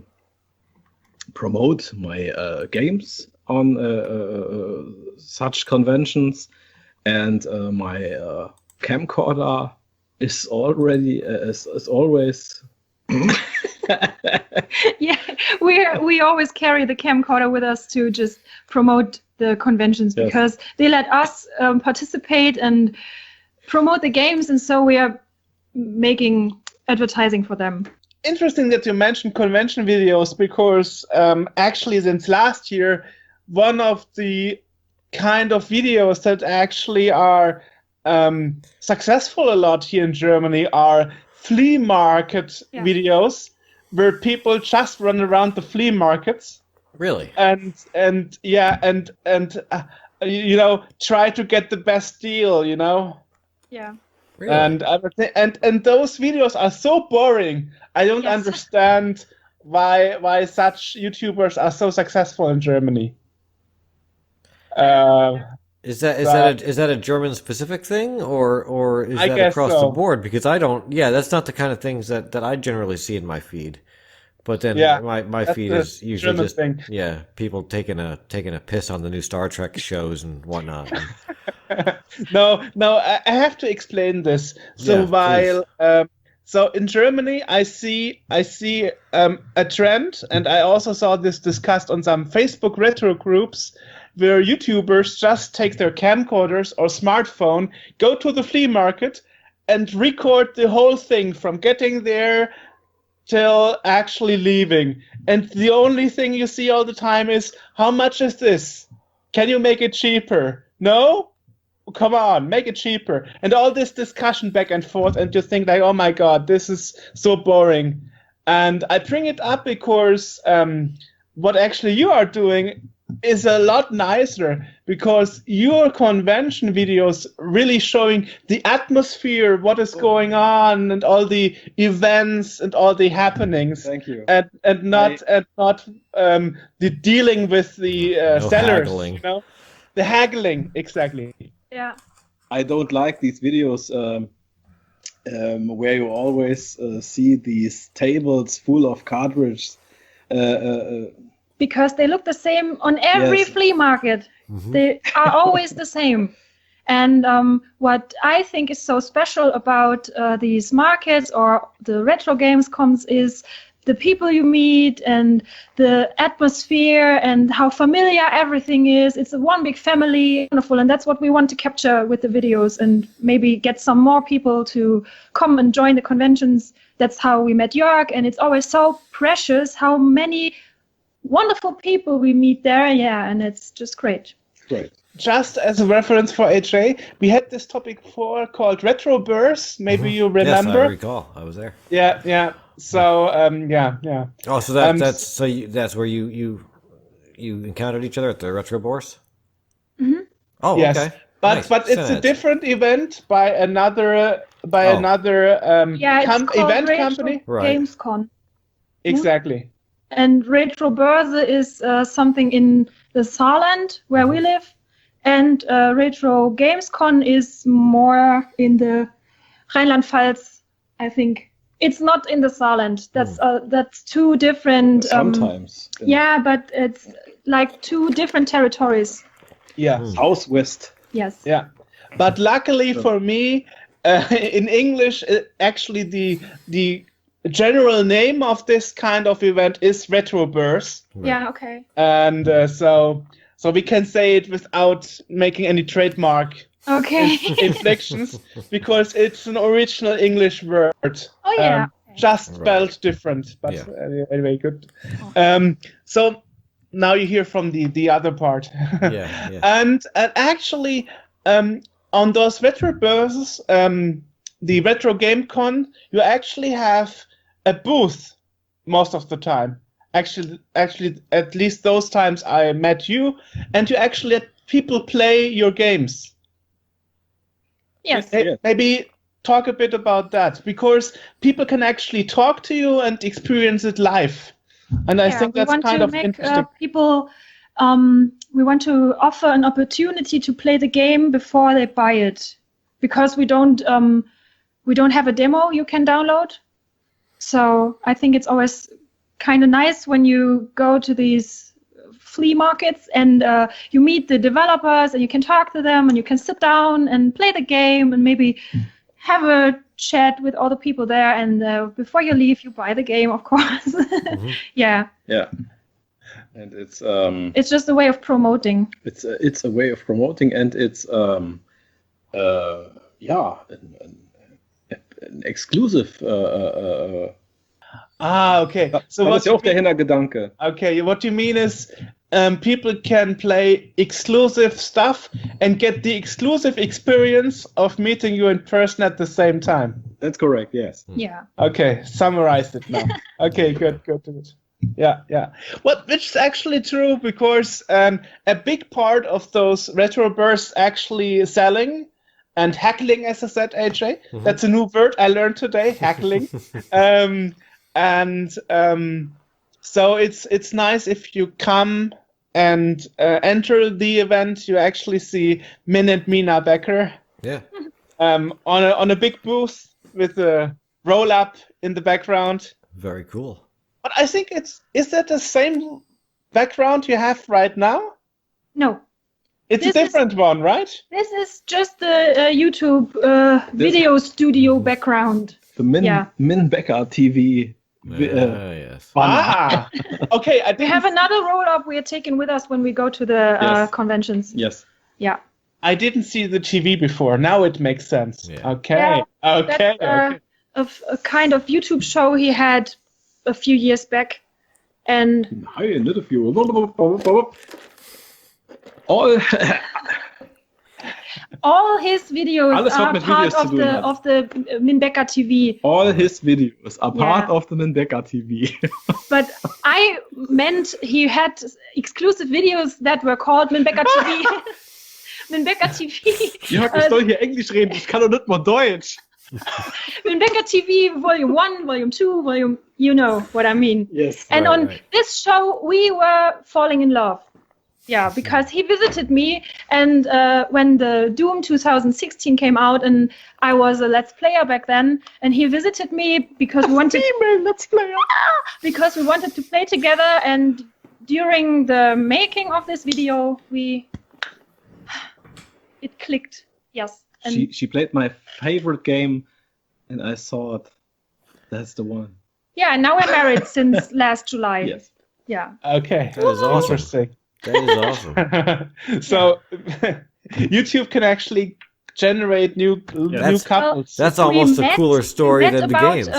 promote my games on such conventions, and my camcorder is already is always. Yeah, we always carry the camcorder with us to just promote the conventions Yes. because they let us participate and promote the games, and so we are making advertising for them. Interesting that you mentioned convention videos because actually since last year, one of the kind of videos that actually are successful a lot here in Germany are flea market videos where people just run around the flea markets. Really? And you know, try to get the best deal, you know. Yeah. Really? And those videos are so boring. I don't understand why such YouTubers are so successful in Germany. Is that a German specific thing or is I that guess across so. the board? Because I don't. Yeah, that's not the kind of things that I generally see in my feed. But then my feed is usually German just thing. people taking a piss on the new Star Trek shows and whatnot. No, I have to explain this. So Yeah, while so in Germany, I see a trend, and I also saw this discussed on some Facebook retro groups, where YouTubers just take their camcorders or smartphone, go to the flea market, and record the whole thing from getting there till actually leaving. And the only thing you see all the time is, how much is this? Can you make it cheaper? No? Come on, make it cheaper. And all this discussion back and forth, and you think like, oh my god, this is so boring. And I bring it up because what actually you are doing is a lot nicer, because your convention videos really showing the atmosphere, what is going on, and all the events and all the happenings. Thank you. And not the dealing with the No sellers. haggling. You know? The haggling, exactly. Yeah. I don't like these videos where you always see these tables full of cartridges. Because they look the same on every Yes. flea market. They are always the same. And what I think is so special about these markets or the retro games comes is the people you meet and the atmosphere and how familiar everything is. It's a one big family, wonderful, and that's what we want to capture with the videos and maybe get some more people to come and join the conventions. That's how we met Jörg, and it's always so precious how many wonderful people we meet there. Yeah, and it's just great. Great. Just as a reference for AJ, we had this topic before called Retro Burst. Maybe you Yes, I remember. recall. I was there. Yeah. So yeah. Oh, so that's where you encountered each other at the Retro Bourse? Mm-hmm. Oh, Yes, okay. but Nice. it's a Senate. different event by another Yeah, it's called event Retro company. Right. Gamescom. Exactly. And Retro Börse is something in the Saarland where we live, and Retro Gamescon is more in the Rheinland-Pfalz, I think. It's not in the Saarland. That's two different. Sometimes. Yeah, but it's like two different territories. Yeah. Southwest. Yes. Yeah. But luckily for me, in English, actually the general name of this kind of event is Retro Burst. Yeah. Okay. And so we can say it without making any trademark Okay. inflections, because it's an original English word. Oh yeah. Just spelled different, but Yeah. anyway, good. So now you hear from the other part. Yeah. And actually, on those retro bursts, the Retro Game Con, you actually have a booth most of the time. Actually, at least those times I met you, and you actually let people play your games. Yes. Maybe talk a bit about that, because people can actually talk to you and experience it live. And I think that's kind of interesting. People, we want to offer an opportunity to play the game before they buy it, because we don't have a demo you can download. So I think it's always kind of nice when you go to these flea markets and you meet the developers and you can talk to them and you can sit down and play the game and maybe have a chat with all the people there. And before you leave, you buy the game, of course. Yeah. Yeah. And it's just a way of promoting. It's a way of promoting, and it's an exclusive. Okay. So das ist ja auch der Hintergedanke. Okay, what you mean is people can play exclusive stuff and get the exclusive experience of meeting you in person at the same time. That's correct. Yes. Yeah. Okay, summarize it now. Okay, good. Yeah. Which is actually true, because a big part of those retro bursts actually selling and hackling, as I said, AJ. Mm-hmm. That's a new word I learned today, hackling. So it's nice if you come and enter the event. You actually see Min and Mina Bekker. Yeah. On a big booth with a roll up in the background. Very cool. But I think is that the same background you have right now? No. It's a different one, right? This is just the YouTube video studio background. The MINBEKKER TV. Yes. Okay. We have another roll-up we are taking with us when we go to the conventions. Yes. Yeah. I didn't see the TV before. Now it makes sense. Yeah. Okay. Yeah, okay. That's a kind of YouTube show he had a few years back, and not a few. All his videos are part of the MINBEKKER TV. All his videos are part of the MINBEKKER TV. But I meant he had exclusive videos that were called MINBEKKER TV. MINBEKKER TV. Jörg, ich soll hier Englisch reden, ich kann doch nicht mal Deutsch. MINBEKKER TV Volume 1, Volume 2, Volume... You know what I mean. Yes. And on this show, we were falling in love. Yeah, because he visited me, and when the Doom 2016 came out, and I was a Let's Player back then, and he visited me because we wanted Let's Player. Because we wanted to play together, and during the making of this video, it clicked. Yes. And she played my favorite game, and I thought that's the one. Yeah, and now we're married since last July. Yes. Yeah. Okay. That is awesome. Interesting. That is awesome. So YouTube can actually generate new couples. That's almost a cooler story than the games.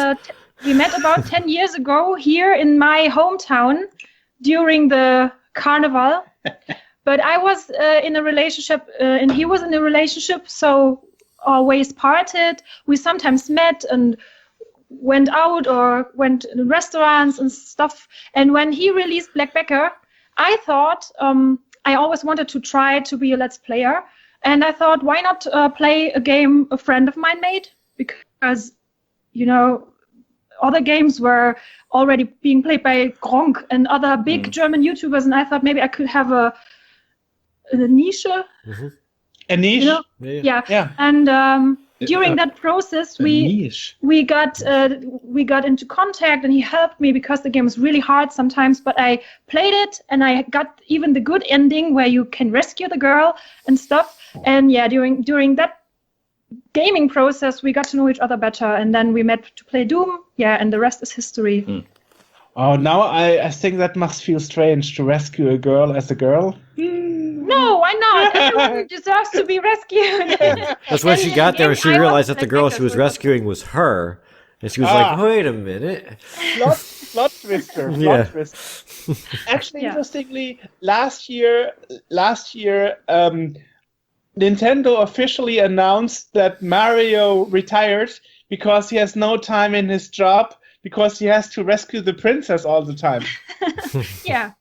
We met about 10 years ago here in my hometown during the carnival. But I was in a relationship and he was in a relationship, so always parted. We sometimes met and went out or went in restaurants and stuff. And when he released Bekker, I thought I always wanted to try to be a Let's Player. And I thought, why not play a game a friend of mine made? Because, you know, other games were already being played by Gronk and other big German YouTubers. And I thought maybe I could have a niche. Mm-hmm. A niche? You know? Yeah. And during that process, we got into contact, and he helped me because the game was really hard sometimes. But I played it, and I got even the good ending where you can rescue the girl and stuff. And yeah, during that gaming process, we got to know each other better, and then we met to play Doom. Yeah, and the rest is history. Oh, now I think that must feel strange to rescue a girl as a girl. No, why not? Everyone deserves to be rescued. That's when she got there and she realized that the girl she was rescuing was her. And she was like, wait a minute. Plot twister. Actually, interestingly, last year, Nintendo officially announced that Mario retired because he has no time in his job because he has to rescue the princess all the time. Yeah.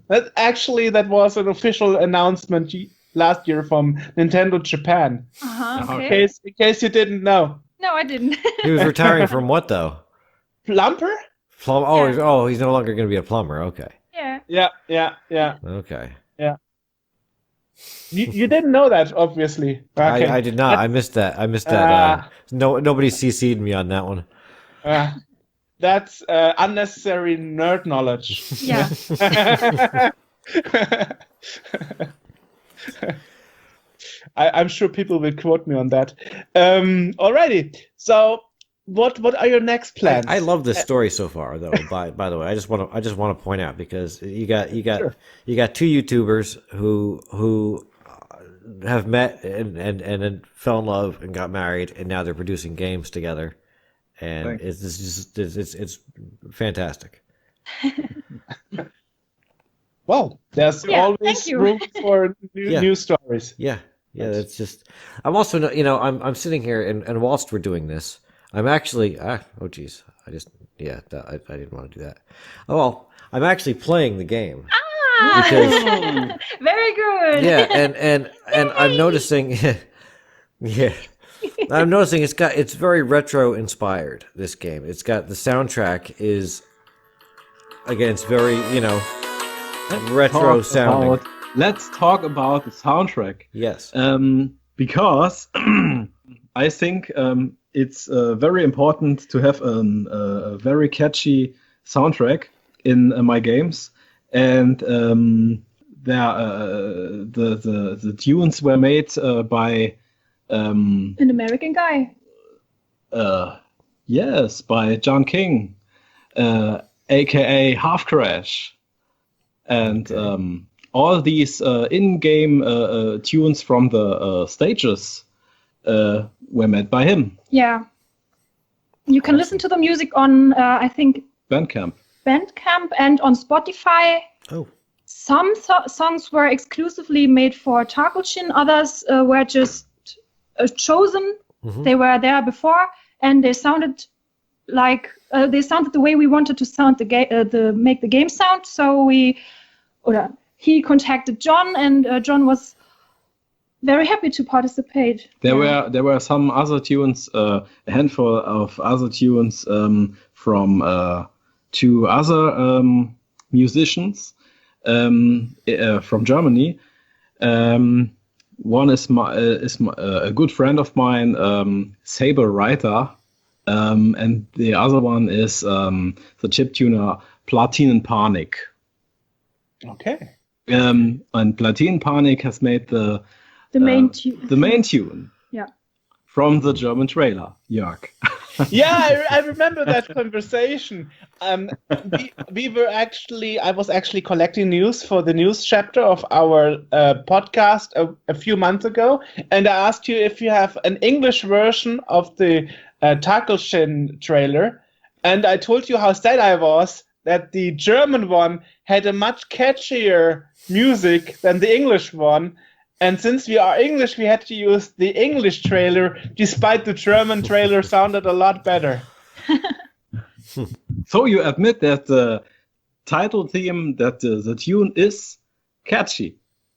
That was an official announcement last year from Nintendo Japan. Okay. In case you didn't know. No, I didn't. He was retiring from what though? Plumber? Oh, he's no longer going to be a plumber. Okay. Yeah. Yeah. Okay. Yeah. You didn't know that, obviously. Okay. I did not. I missed that. Nobody CC'd me on that one. That's unnecessary nerd knowledge. Yeah. I'm sure people will quote me on that. Alrighty. So, what are your next plans? I love this story so far, though. By the way, I just want to point out because you got two YouTubers who have met and then fell in love and got married, and now they're producing games together, and it's fantastic. Well, there's always room for new stories. Yeah, that's just. I'm also, I'm sitting here, and whilst we're doing this, I'm actually. I didn't want to do that. Oh well, I'm actually playing the game. Because, very good. Yeah, and I'm noticing. Yeah. I'm noticing it's very retro inspired, this game. It's got the soundtrack is, again, it's very, retro sounding. Let's talk about the soundtrack. Yes. Because I think it's very important to have a very catchy soundtrack in my games. And the tunes were made by an American guy. Yes, by John King, aka Half Crash, and all these in-game tunes from the stages were made by him. Yeah, you can listen to the music on I think Bandcamp, and on Spotify. Oh. Some songs were exclusively made for Takelshin. Others were just chosen. Mm-hmm. They were there before, and they sounded like the way we wanted to sound make the game sound. So he contacted John, and John was very happy to participate. There were some other tunes, a handful of other tunes from two other musicians from Germany. One is a good friend of mine, Saber Reiter, and the other one is the chiptuner Platin Panik. Okay. And Platin Panik has made the main tune. The main tune. Yeah. From the German trailer, Jörg. Yeah, I remember that conversation. I was actually collecting news for the news chapter of our podcast a few months ago, and I asked you if you have an English version of the Takelshin trailer, and I told you how sad I was that the German one had a much catchier music than the English one. And since we are English, we had to use the English trailer, despite the German trailer sounded a lot better. So you admit that the title theme, that the tune is catchy.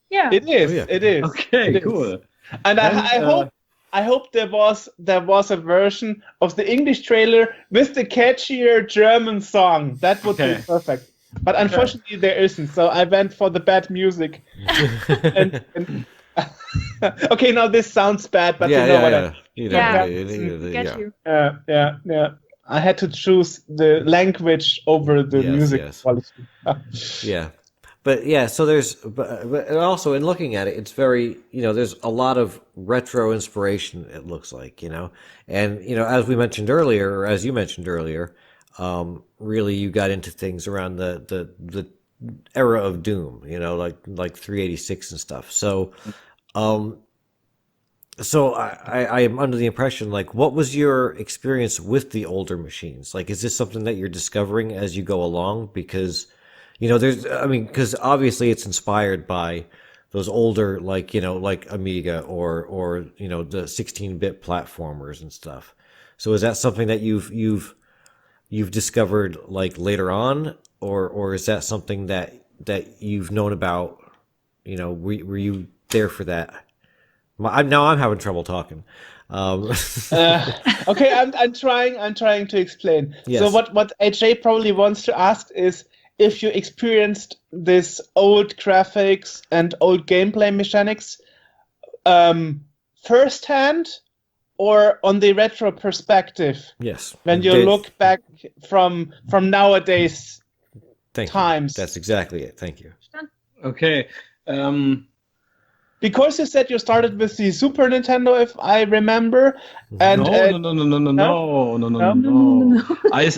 Yeah, it is. Oh, yeah. It is. Okay, it cool. Is. And I hope there was a version of the English trailer with the catchier German song. That would be perfect. But unfortunately, there isn't. So I went for the bad music. Okay, now this sounds bad, but you know what I Yeah. I had to choose the language over the music quality. Yeah. But yeah, so but also in looking at it, it's very, there's a lot of retro inspiration, it looks like, and, as we mentioned earlier, or as you mentioned earlier, really you got into things around the era of Doom, like 386 and stuff. So, I am under the impression, like, what was your experience with the older machines? Like, is this something that you're discovering as you go along? Because, because obviously it's inspired by those older, like, like Amiga or the 16-bit platformers and stuff. So is that something that you've discovered like later on, or is that something that you've known about? Were you there for that? Now I'm having trouble talking. Okay, I'm trying to explain. Yes. So what AJ probably wants to ask is if you experienced this old graphics and old gameplay mechanics firsthand, or on the retro perspective. Yes. When you look back from nowadays times. That's exactly it. Thank you. Okay. Because you said you started with the Super Nintendo, if I remember, and No. I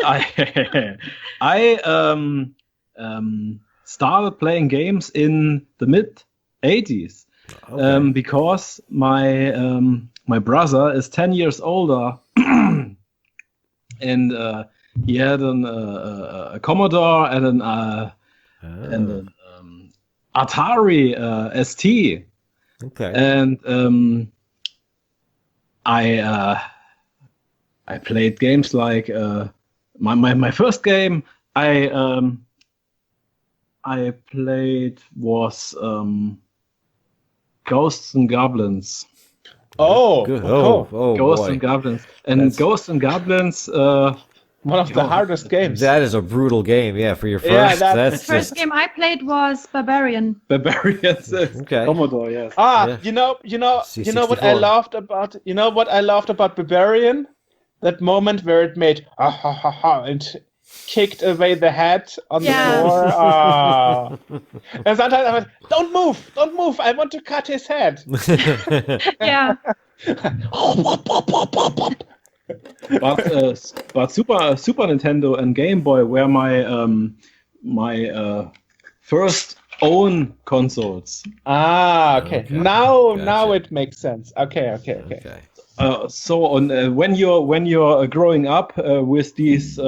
started playing games in the mid '80s because my brother is 10 years older, and he had a Commodore and an Atari ST. Okay. And I played games like my first game I played was Ghosts and Goblins. Oh, Good. cool. Oh, Ghosts boy. and Goblins. And Ghosts and Goblins. One of the hardest games. That is a brutal game, yeah, for your first. Yeah, that's The first game I played was Barbarian. Barbarians. Okay. Commodore, yes. Yeah. You know what I C64. loved about Barbarian? That moment where it made and kicked away the head on the floor. And sometimes I went, don't move, I want to cut his head. Yeah. But Super Nintendo and Game Boy were my first own consoles. Okay. Now Gotcha. it makes sense. Okay. Okay. When you're growing up with these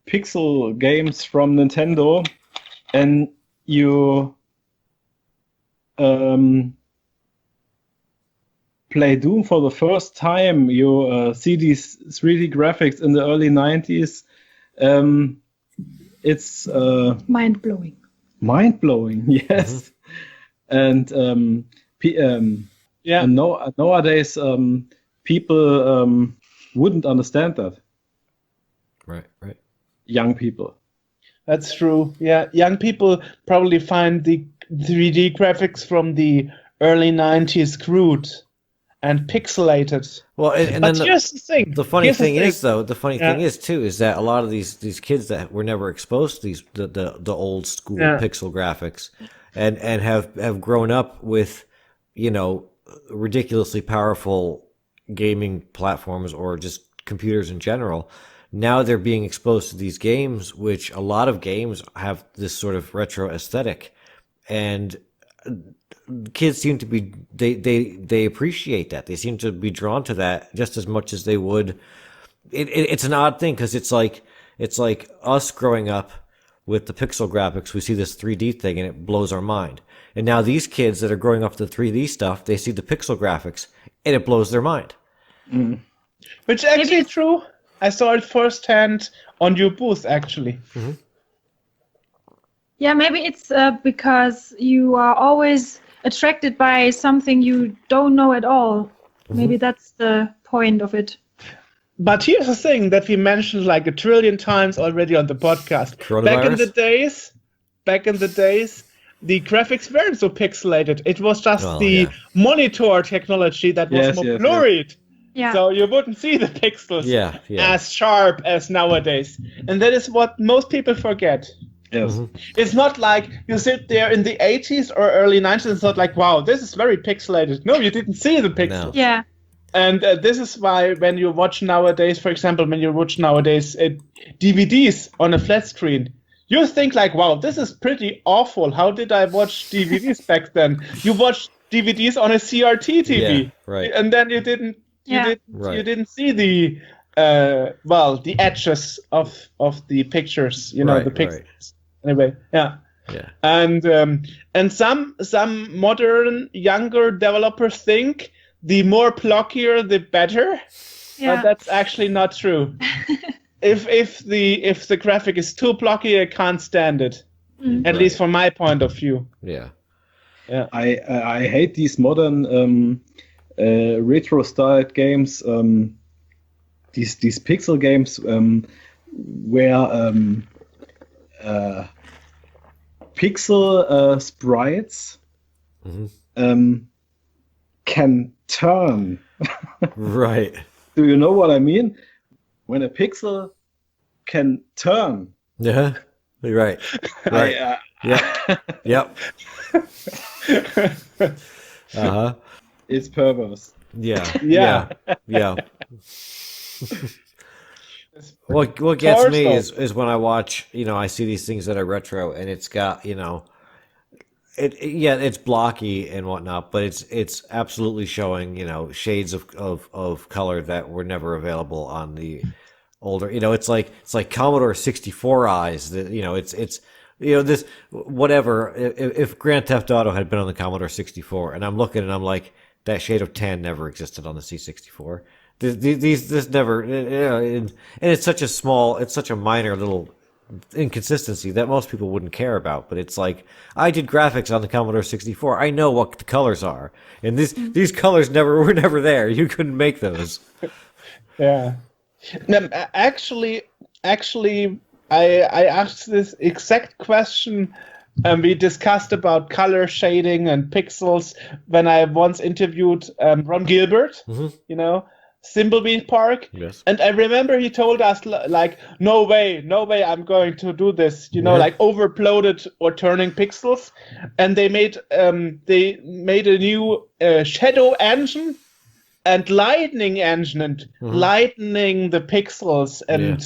pixel games from Nintendo, and you play Doom for the first time, you see these 3D graphics in the early 90s. It's Mind blowing. mind-blowing, yes. And Yeah. and nowadays people wouldn't understand that. Right. Young people. That's true. Yeah, young people probably find the 3D graphics from the early 90s crude and pixelated. Well, and But then here's the thing. the funny Here's the thing thing. is, though, thing Yeah. is too, is that a lot of these kids that were never exposed to the old school Yeah. pixel graphics, and have grown up with, ridiculously powerful gaming platforms or just computers in general. Now they're being exposed to these games, which a lot of games have this sort of retro aesthetic, and kids seem to be they appreciate that. They seem to be drawn to that just as much as they would. It's an odd thing because it's like us growing up with the pixel graphics. We see this 3D thing and it blows our mind. And now these kids that are growing up with the 3D stuff, they see the pixel graphics and it blows their mind. Which actually is true. I saw it firsthand on your booth, actually. Yeah, maybe it's because you are always attracted by something you don't know at all. Maybe that's the point of it. But here's the thing that we mentioned like a trillion times already on the podcast. Coronavirus? Back in the days, the graphics weren't so pixelated. It was just Oh, the yeah. monitor technology that was more blurred. Yeah. So you wouldn't see the pixels Yeah. as sharp as nowadays. And that is what most people forget. Yes. It's not like you sit there in the 80s or early 90s, it's not like, wow, this is very pixelated. No, you didn't see the pixels. No. Yeah. And this is why when you watch nowadays, for example, DVDs on a flat screen, you think like, wow, this is pretty awful. How did I watch DVDs back then? You watched DVDs on a CRT TV. Yeah, right. And then you didn't see the the edges of the pictures, Right, the pixels. right. Anyway, yeah. Yeah. And some modern younger developers think the more blockier the better. Yeah. But that's actually not true. if the graphic is too blocky, I can't stand it. At least from my point of view. Yeah. Yeah. I hate these modern retro styled games. These pixel games where pixel sprites can turn. Right. Do you know what I mean? When a pixel can turn. Yeah. Right. Right. Yep. Yep. Uh-huh. It's perverse. Yeah. Yeah. Yeah. What gets me is when I watch, I see these things that are retro and it's got, it's blocky and whatnot, but it's absolutely showing, shades of color that were never available on the older, it's like Commodore 64 eyes that, it's this, whatever, if Grand Theft Auto had been on the Commodore 64 and I'm looking and I'm like, that shade of tan never existed on the C64. This never, and it's such a minor little inconsistency that most people wouldn't care about. But it's like, I did graphics on the Commodore 64. I know what the colors are, and these colors were never there. You couldn't make those. Yeah. Actually, I asked this exact question. We discussed about color shading and pixels when I once interviewed Ron Gilbert, Thimbleweed Park. Yes. And I remember he told us, like, no way, I'm going to do this, like overbloated or turning pixels. And they made a new shadow engine and lightning engine and lightening the pixels and,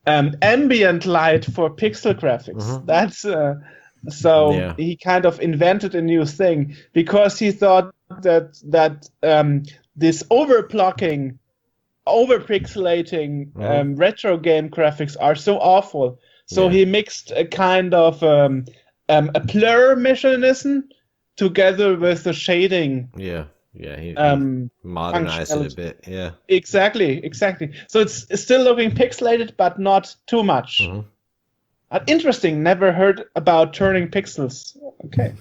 ambient light for pixel graphics. That's he kind of invented a new thing because he thought that this overblocking, overpixelating retro game graphics are so awful. So he mixed a kind of a blur mechanism together with the shading. Yeah. Yeah, he modernized it a bit. Yeah, exactly. So it's still looking pixelated, but not too much. Interesting. Never heard about turning pixels. Okay.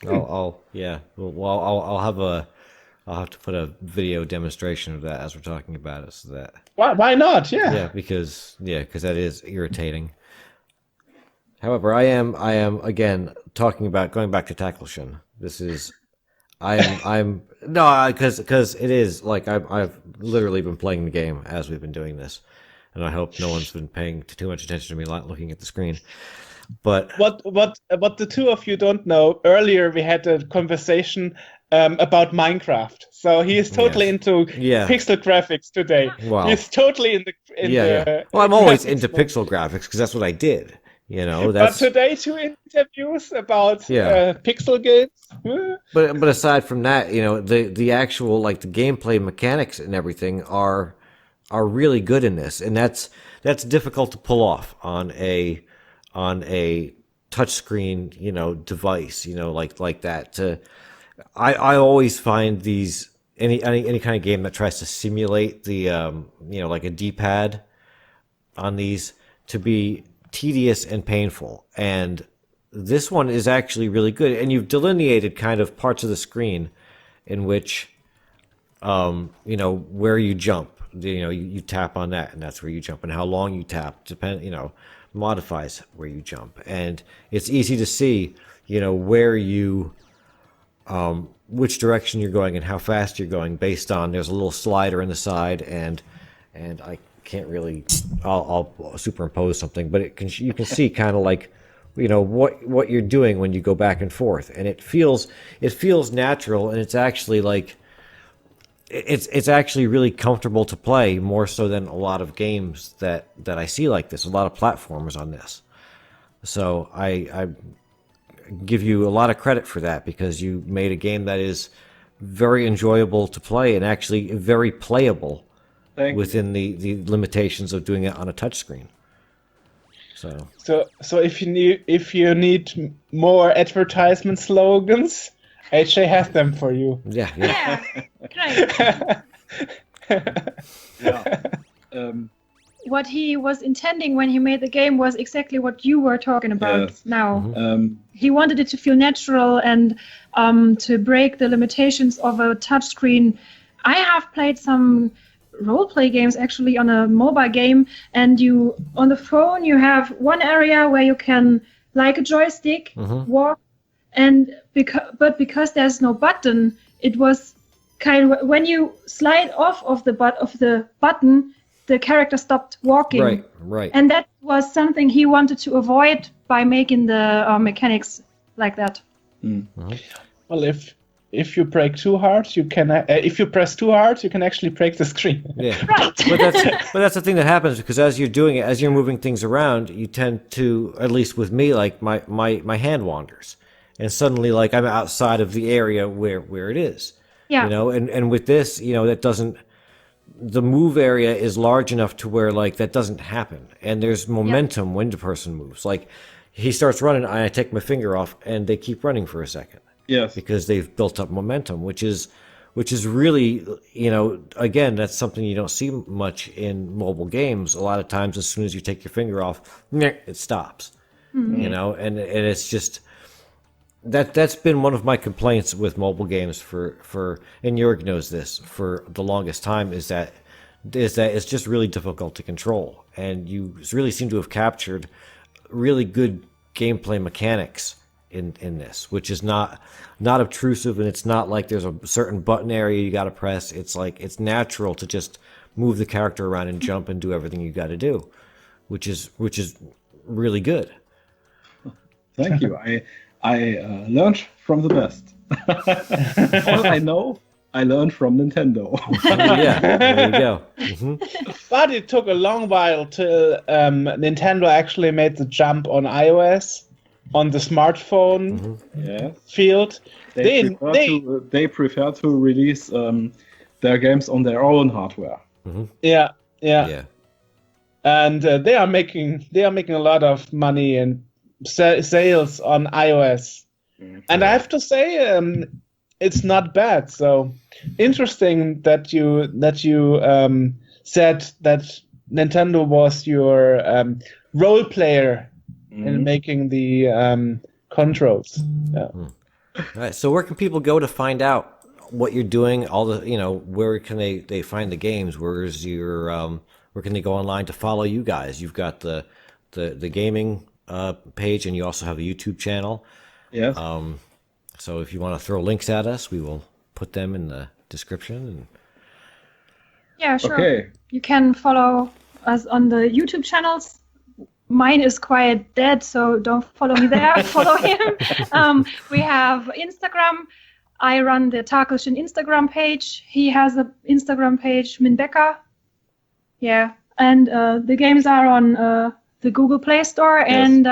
I'll have to put a video demonstration of that as we're talking about it. So that why not? Yeah, because that is irritating. However, I am again talking about going back to Takelshin. This is. Because it is like I've literally been playing the game as we've been doing this, and I hope no one's been paying too much attention to me looking at the screen. But what the two of you don't know, earlier we had a conversation about Minecraft. So he is totally into pixel graphics today. Wow. He's totally in the Well, I'm always into pixel graphics because that's what I did. But today, two interviews about pixel games. But aside from that, the actual like the gameplay mechanics and everything are really good in this, and that's difficult to pull off on a touchscreen device like that. I always find these any kind of game that tries to simulate the like a D-pad on these to be tedious and painful, and this one is actually really good. And you've delineated kind of parts of the screen in which where you jump, you tap on that and that's where you jump, and how long you tap modifies where you jump, and it's easy to see where you which direction you're going and how fast you're going based on there's a little slider in the side, and I can't really. I'll superimpose something, but you can see kind of like what you're doing when you go back and forth, and it feels natural, and it's actually like it's actually really comfortable to play, more so than a lot of games that I see like this. A lot of platformers on this, so I give you a lot of credit for that, because you made a game that is very enjoyable to play and actually very playable. Within the limitations of doing it on a touchscreen. So if you need more advertisement slogans, AJ has them for you. Yeah. Yeah, great. Yeah. What he was intending when he made the game was exactly what you were talking about Yes. now. He wanted it to feel natural and to break the limitations of a touchscreen. I have played some role-play games actually on a mobile game, and on the phone you have one area where you can, like a joystick, walk, but because there's no button, it was kind of when you slide off of the button, the character stopped walking. Right. And that was something he wanted to avoid by making the mechanics like that. Well, if you break too hard, you can. If you press too hard, you can actually break the screen. Yeah. Right. But that's the thing that happens, because as you're doing it, as you're moving things around, you tend to, at least with me, like my hand wanders, and suddenly like I'm outside of the area where it is. Yeah. You know, and with this, you know, that doesn't. The move area is large enough to where like that doesn't happen, and there's momentum when the person moves. Like he starts running, and I take my finger off, and they keep running for a second. Yes. Because they've built up momentum, which is really, you know, again, that's something you don't see much in mobile games. A lot of times, as soon as you take your finger off, it stops. You know, and it's just. That's been one of my complaints with mobile games for and Joerg knows this, for the longest time, is that it's just really difficult to control, and you really seem to have captured really good gameplay mechanics in this, which is not obtrusive, and it's not like there's a certain button area you got to press. It's like it's natural to just move the character around and jump and do everything you got to do, which is really good. Thank you. I learned from the best. All I know, I learned from Nintendo. Yeah, there you go. But it took a long while till Nintendo actually made the jump on iOS, on the smartphone field. They prefer to release their games on their own hardware. Yeah. Yeah. And they are making a lot of money and sales on iOS, and I have to say it's not bad. So interesting that you said that Nintendo was your role player in making the controls. Yeah. All right. So where can people go to find out what you're doing? All the, you know, where can they find the games? Where's your where can they go online to follow you guys? You've got the gaming page, and you also have a YouTube channel. Yes. So if you want to throw links at us, we will put them in the description. Yeah, sure. Okay. You can follow us on the YouTube channels. Mine is quite dead, so don't follow me there. Follow him. We have Instagram. I run the Takelshin Instagram page. He has an Instagram page, MINBEKKER. Yeah, and the games are on the Google Play Store and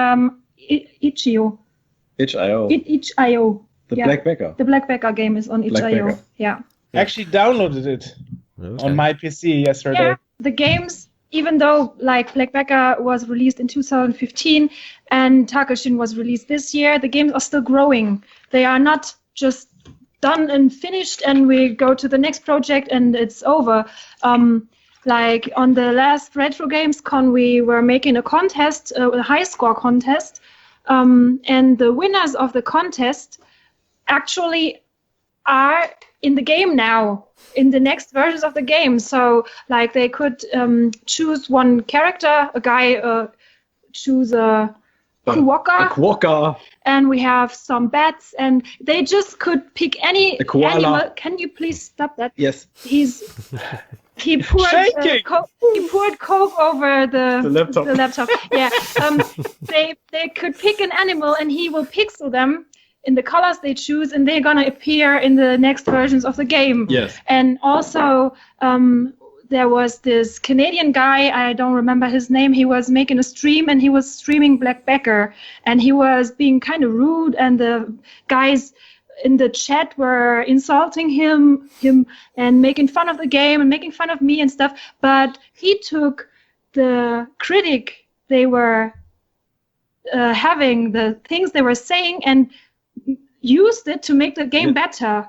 itch.io. itch.io. The Black Bekker. The Black Bekker game is on itch.io. Yeah. I actually downloaded it on my PC yesterday. Yeah, the games, even though like Black Bekker was released in 2015 and Takelshin was released this year, the games are still growing. They are not just done and finished and we go to the next project and it's over. Like on the last Retro Games Con, we were making a contest, a high score contest, and the winners of the contest actually are in the game now, in the next versions of the game. So, like, they could choose one character, a guy choose a quokka. And we have some bats, and they just could pick any animal. Can you please stop that? Yes. He poured Coke over the laptop. Yeah. They could pick an animal, and he will pixel them in the colors they choose, and they're gonna appear in the next versions of the game. Yes. And also, there was this Canadian guy, I don't remember his name. He was making a stream, and he was streaming Black Bekker, and he was being kind of rude, and the guys in the chat were insulting him and making fun of the game and making fun of me and stuff. But he took the critic they were having the things they were saying and used it to make the game better,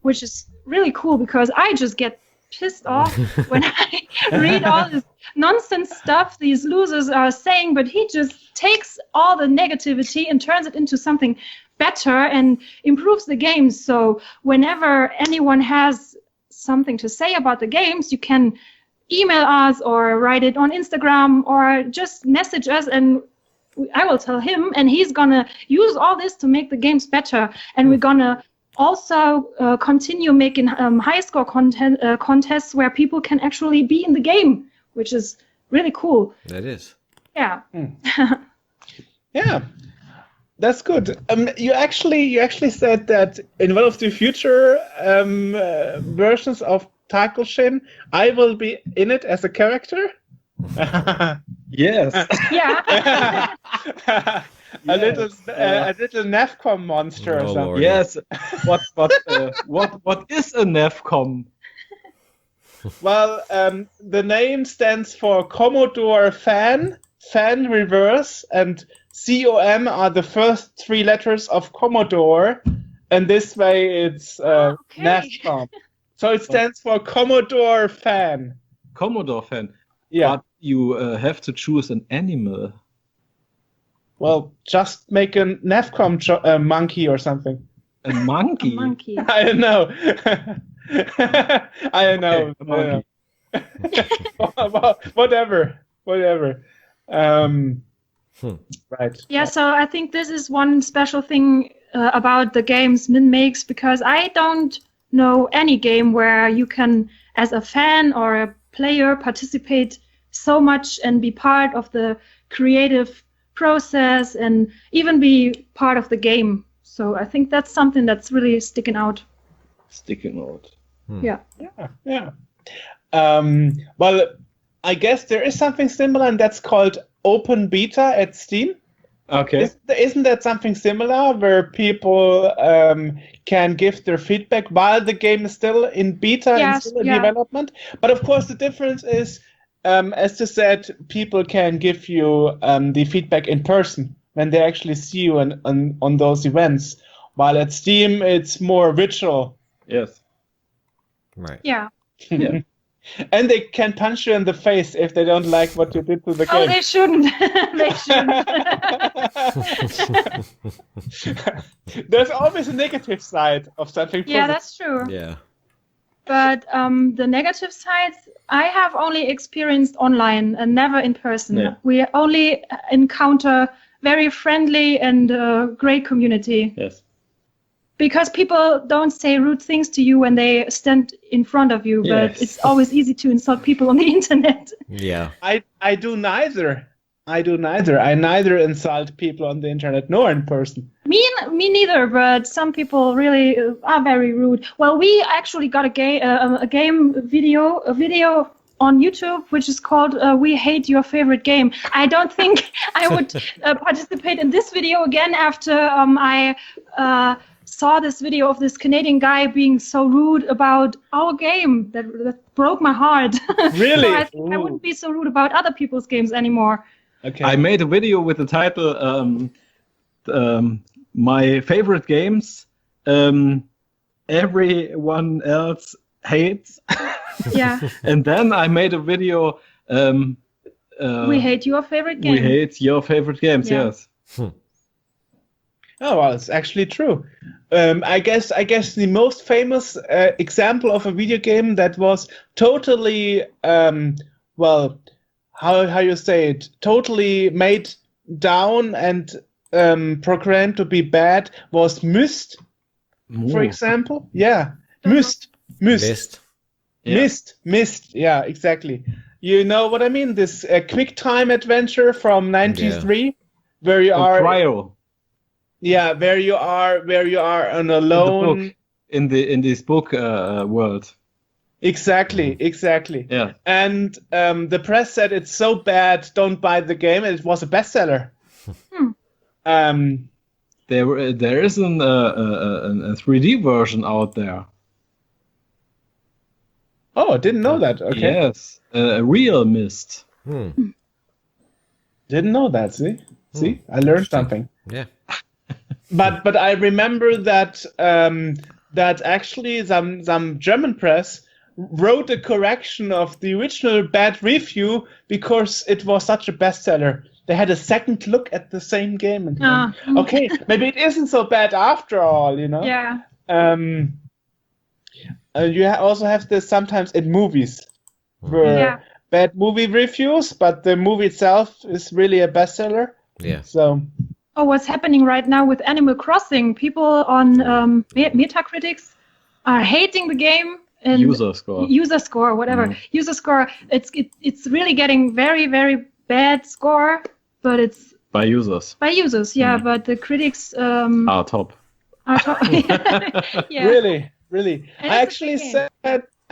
which is really cool because I just get pissed off when I read all this nonsense stuff these losers are saying, but he just takes all the negativity and turns it into something better and improves the games. So whenever anyone has something to say about the games, you can email us or write it on Instagram or just message us, and I will tell him, and he's gonna use all this to make the games better. And we're gonna also continue making high score contests where people can actually be in the game, which is really cool. That is. Yeah. Yeah, that's good. You actually said that in one of the future versions of Takelshin, I will be in it as a character. Yes. Yeah. A little NAFCOM monster or Oh, something. Lordy. Yes. What is a NEFCOM? Well, the name stands for Commodore Fan Reverse, and COM are the first 3 letters of Commodore, and this way it's Okay. NAFCOM. So it stands for Commodore Fan. Commodore fan. Yeah. But you have to choose an animal. Well, just make a NAFCOM monkey or something. A monkey. Monkey. I don't know. I don't know. Okay, a monkey. Whatever. Right. Yeah, so I think this is one special thing about the games Min makes, because I don't know any game where you can, as a fan or a player, participate so much and be part of the creative process and even be part of the game. So I think that's something that's really sticking out. Sticking out. Yeah. Yeah. Well, I guess there is something similar, and that's called open beta at Steam. Okay. Isn't that something similar where people can give their feedback while the game is still in beta and Yes, still in yeah. development? But of course, the difference is, as you said, people can give you the feedback in person when they actually see you on those events. While at Steam, it's more virtual. Yes. Right. Yeah. Yeah. And they can punch you in the face if they don't like what you did to the Oh, game. they shouldn't. They shouldn't. There's always a negative side of something. Yeah, positive. that's true. Yeah. But the negative sides, I have only experienced online and never in person. Yeah. We only encounter very friendly and great community. Yes. Because people don't say rude things to you when they stand in front of you, but Yes. it's always easy to insult people on the internet. Yeah. I do neither. I neither insult people on the internet nor in person. Me neither, but some people really are very rude. Well, we actually got a game video on YouTube, which is called "We Hate Your Favorite Game." I don't think I would participate in this video again after I saw this video of this Canadian guy being so rude about our game. That broke my heart. Really? So I think I wouldn't be so rude about other people's games anymore. Okay. I made a video with the title "My Favorite Games Everyone Else Hates," Yeah. and then I made a video. We hate your favorite game. We hate your favorite games. Yeah. Yes. Oh well, it's actually true. I guess the most famous example of a video game that was totally well, how you say it, totally made down and programmed to be bad was Myst, for example. Yeah, Myst. Missed. Yeah. Myst. Yeah, exactly. You know what I mean? This quick time adventure from '93, where you are. Cryo. Yeah, where you are on a lone. In this book world. Exactly. Yeah. And the press said it's so bad, don't buy the game. And it was a bestseller. There is a 3D version out there. Oh, I didn't know that. Okay, Yes, a real Myst. didn't know that. See, See, I learned something. Yeah. But I remember that that actually some German press wrote a correction of the original bad review because it was such a bestseller. They had a second look at the same game and okay, maybe it isn't so bad after all, you know. Yeah. You also have this sometimes in movies where bad movie reviews, but the movie itself is really a bestseller. Yeah. So. Oh, what's happening right now with Animal Crossing? People on Metacritics are hating the game. And user score, whatever. User score. It's really getting very, very bad score, but it's by users. Yeah. But the critics are top. Yeah. Really. And I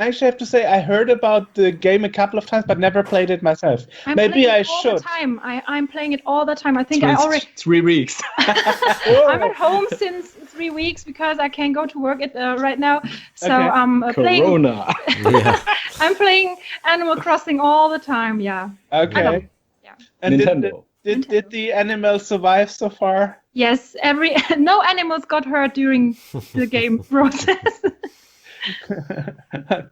actually have to say I heard about the game a couple of times, but never played it myself. Maybe I should. All the time. I'm playing it all the time. I think I already 3 weeks. I'm at home since 3 weeks because I can't go to work right now. So I'm playing. Corona. I'm playing Animal Crossing all the time. Yeah. Okay. Yeah. And Nintendo. Did the animals survive so far? Yes. No animals got hurt during the game process.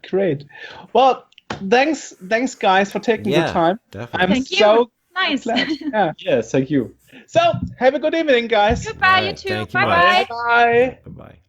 Great. Well, thanks guys for taking the time. Definitely. I'm so nice. glad. Yeah. Yes, thank you. So have a good evening, guys. Goodbye, you too. Thank you Bye-bye. Bye. Bye-bye.